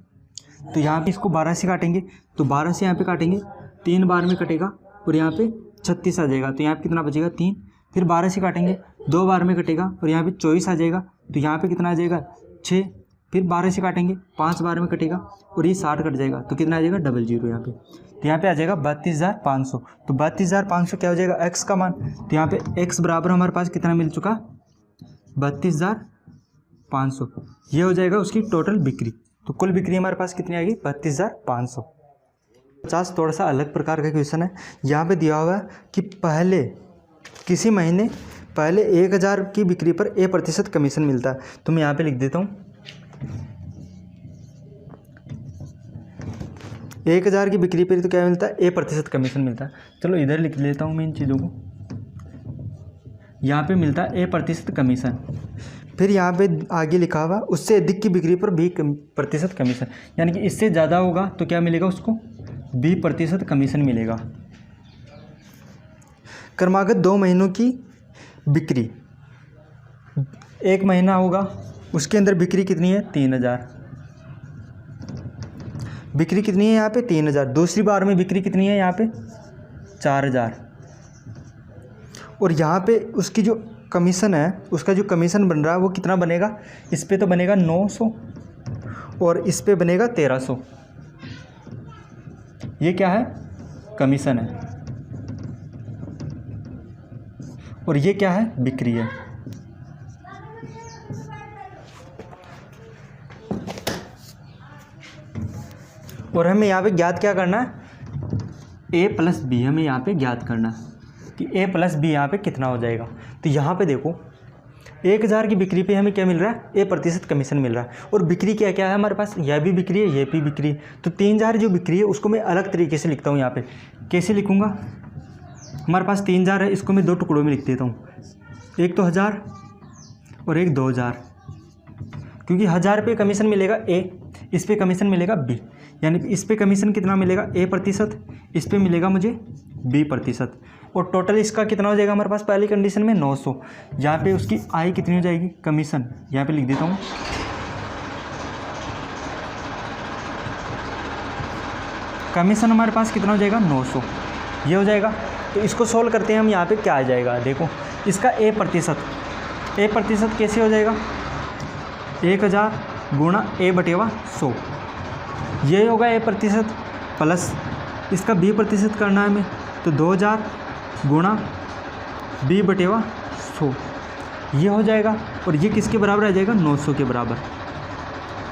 तो यहाँ पे इसको 12 से काटेंगे, तो 12 से यहाँ पे काटेंगे, 3 बार में कटेगा और यहाँ पे 36 आ जाएगा। तो यहाँ पे कितना बचेगा, 3। फिर 12 से काटेंगे, 2 बार में कटेगा और यहाँ पे 24 आ जाएगा। तो यहाँ पे कितना आ जाएगा, 6। फिर 12 से काटेंगे, 5 बार में कटेगा और ये 60 कट जाएगा। तो कितना आ जाएगा, 00 यहाँ पे। तो यहाँ पे आ जाएगा 32,500। तो 32,500 क्या हो जाएगा, X का मान। तो यहाँ पे X बराबर हमारे पास कितना मिल चुका, 32,500। ये हो जाएगा उसकी टोटल बिक्री। तो कुल बिक्री हमारे पास कितनी आएगी, 32,500। 50 थोड़ा सा अलग प्रकार का क्वेश्चन है। यहाँ पे दिया हुआ है कि पहले किसी महीने पहले 1,000 की बिक्री पर A% कमीशन मिलता है। तो मैं यहाँ पे लिख देता हूँ, 1,000 की बिक्री पर तो क्या मिलता है, A% कमीशन मिलता है। चलो इधर लिख लेता हूँ मैं इन चीज़ों को। यहाँ पे मिलता है A% कमीशन। फिर यहाँ पे आगे लिखा हुआ उससे अधिक की बिक्री पर B% कमीशन, यानी कि इससे ज़्यादा होगा तो क्या मिलेगा उसको, B% कमीशन मिलेगा। क्रमागत 2 महीनों की बिक्री, 1 महीना होगा उसके अंदर बिक्री कितनी है, 3,000। बिक्री कितनी है यहाँ पे, 3,000। दूसरी बार में बिक्री कितनी है यहाँ पे, 4,000। और यहाँ पे उसकी जो कमीशन है, उसका जो कमीशन बन रहा है वो कितना बनेगा, इस पे तो बनेगा 900 और इस पे बनेगा 1,300। ये क्या है, कमीशन है और ये क्या है, बिक्री है। और हमें यहाँ पे ज्ञात क्या करना है, A+B हमें यहाँ पे ज्ञात करना है कि A+B यहाँ पे कितना हो जाएगा। तो यहाँ पे देखो 1000 की बिक्री पे हमें क्या मिल रहा है, A% कमीशन मिल रहा है। और बिक्री क्या क्या है हमारे पास, यह भी बिक्री है, यह भी बिक्री है। तो 3000 जो बिक्री है उसको मैं अलग तरीके से लिखता हूँ यहाँ पे। कैसे लिखूँगा, हमारे पास 3000 है, इसको मैं 2 टुकड़ों में लिख देता हूँ, एक तो 1000 और एक 2000, क्योंकि 1000 पे कमीशन मिलेगा A, इस पे कमीशन मिलेगा B, यानी इस पे कमीशन कितना मिलेगा A%, इस पे मिलेगा मुझे B%। और टोटल इसका कितना हो जाएगा हमारे पास पहली कंडीशन में 900। यहाँ पे उसकी आय कितनी हो जाएगी, कमीशन, यहाँ पे लिख देता हूँ, कमीशन हमारे पास कितना हो जाएगा 900, ये हो जाएगा। तो इसको सोल्व करते हैं हम, यहाँ पे क्या आ जाएगा, देखो इसका A% कैसे हो जाएगा, 1000 गुणा A/100, ये होगा A% प्लस इसका B% करना है हमें, तो 2000 गुणा B/100 ये हो जाएगा। और ये किसके बराबर आ जाएगा, 900 के बराबर।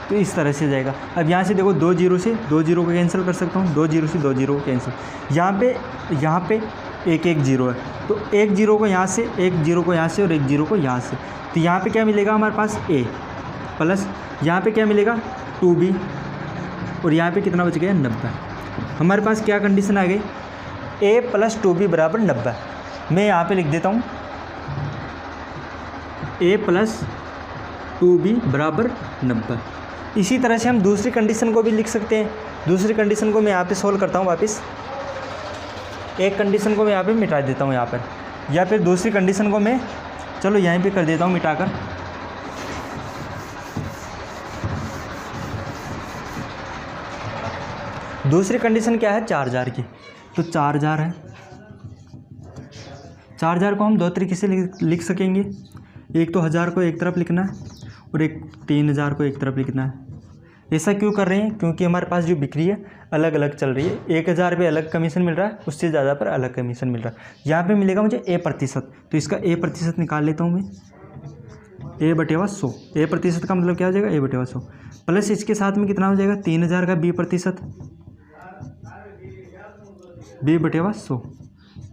तो इस तरह से जाएगा। अब यहाँ से देखो 2 जीरो से 2 जीरो को कैंसिल कर सकता हूँ, 2 जीरो से 2 जीरो को कैंसिल। यहाँ पे एक जीरो है, तो एक जीरो को यहाँ से, एक जीरो को यहाँ से और एक जीरो को यहाँ से। तो यहाँ पे क्या मिलेगा हमारे पास A प्लस यहाँ पे क्या मिलेगा 2B, और यहाँ पे कितना बच गया 90। हमारे पास क्या कंडीशन आ गई, A + 2B बराबर 90। मैं यहाँ पे लिख देता हूँ A + 2B बराबर 90। इसी तरह से हम दूसरी कंडीशन को भी लिख सकते हैं। दूसरी कंडीशन को मैं यहाँ पे सोल्व करता हूँ वापस, एक कंडीशन को मैं यहाँ पे मिटा देता हूँ यहाँ पर, या फिर दूसरी कंडीशन को मैं चलो यहीं पे कर देता हूँ मिटाकर। दूसरी कंडीशन क्या है 4000 की, तो 4000 है, 4000 को हम 2 तरीके से लिख सकेंगे। एक तो 1000 को एक तरफ लिखना है और एक 3000 को एक तरफ लिखना है। ऐसा क्यों कर रहे हैं, क्योंकि हमारे पास जो बिक्री है अलग अलग चल रही है। 1000 पे अलग कमीशन मिल रहा है, उससे ज़्यादा पर अलग कमीशन मिल रहा है। यहाँ पे मिलेगा मुझे A%, तो इसका A% निकाल लेता हूँ मैं, A/100। A% का मतलब क्या हो जाएगा, A/100 प्लस इसके साथ में कितना हो जाएगा 3000 का B%, B/100।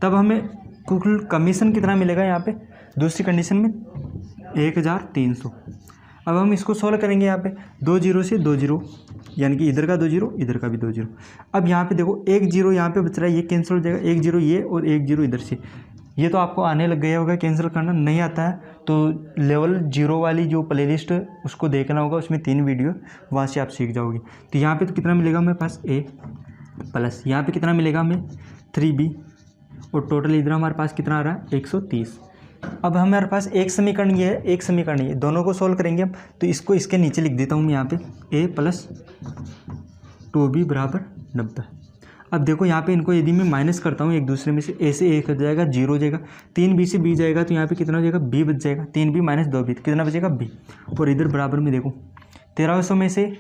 तब हमें कुल कमीशन कितना मिलेगा यहाँ पे दूसरी कंडीशन में 1300। अब हम इसको सोल्व करेंगे, यहाँ पे 2 जीरो से 2 जीरो, यानी कि इधर का 2 जीरो, इधर का भी 2 जीरो। अब यहाँ पे देखो 1 जीरो यहाँ पे बच रहा है, ये कैंसिल हो जाएगा, 1 जीरो ये और 1 जीरो इधर से। ये तो आपको आने लग गया होगा, कैंसिल करना नहीं आता है तो लेवल 0 वाली जो प्लेलिस्ट है उसको देखना होगा, उसमें 3 वीडियो, वहाँ से आप सीख जाओगे। तो यहाँ पर तो कितना मिलेगा मेरे पास A प्लस यहाँ पर कितना मिलेगा हमें 3B, और टोटल इधर हमारे पास कितना आ रहा है 130। अब हमारे पास एक समीकरण ये है, एक समीकरण ये, दोनों को सोल्व करेंगे हम। तो इसको इसके नीचे लिख देता हूँ मैं यहाँ पे A + 2B बराबर 90। अब देखो यहाँ पे इनको यदि मैं माइनस करता हूँ एक दूसरे में से, A से A कट जाएगा, 0 हो जाएगा, 3B से B जाएगा, तो यहाँ पे कितना हो जाएगा B बच जाएगा, 3B - 2B कितना बचेगा B। और इधर बराबर में देखो 1300 में से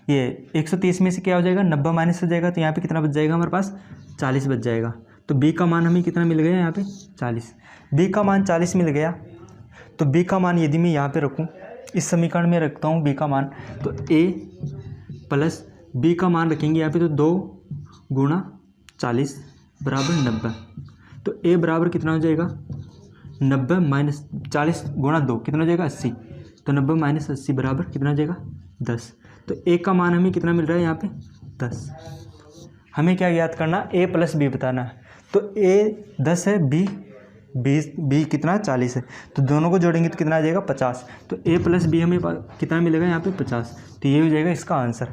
ये 130 में से क्या हो जाएगा 90 माइनस हो जाएगा, तो यहाँ पे कितना बच जाएगा हमारे पास 40 बच जाएगा। तो B का मान हमें कितना मिल गया यहाँ पे 40। B का मान 40 मिल गया, तो B का मान यदि मैं यहाँ पे रखूँ, इस समीकरण में रखता हूँ B का मान, तो A + B का मान रखेंगे यहाँ पे, तो 2 गुणा 40 बराबर 90। तो A बराबर कितना हो जाएगा 90 - 40 गुणा 2 कितना हो जाएगा 80। तो 90 - 80 बराबर कितना हो जाएगा 10। तो A का मान हमें कितना मिल रहा है यहाँ पे 10। हमें क्या याद करना, A + B बताना है। तो A 10 है, B कितना 40 है, तो दोनों को जोड़ेंगे तो कितना आ जाएगा 50। तो A + B हमें कितना मिलेगा यहाँ पे 50। तो ये हो जाएगा इसका आंसर,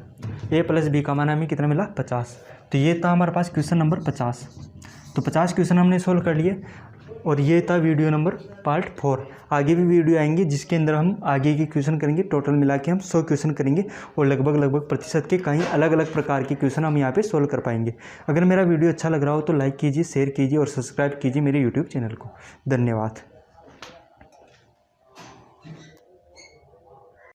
A + B का मान हमें कितना मिला 50। तो ये था हमारे पास क्वेश्चन नंबर 50। तो 50 क्वेश्चन हमने सोल्व कर लिए, और ये था वीडियो नंबर पार्ट 4। आगे भी वीडियो आएंगे जिसके अंदर हम आगे के क्वेश्चन करेंगे, टोटल मिला के हम 100 क्वेश्चन करेंगे, और लगभग प्रतिशत के कहीं अलग अलग प्रकार के क्वेश्चन हम यहाँ पे सोल्व कर पाएंगे। अगर मेरा वीडियो अच्छा लग रहा हो तो लाइक कीजिए, शेयर कीजिए और सब्सक्राइब कीजिए मेरे यूट्यूब चैनल को। धन्यवाद।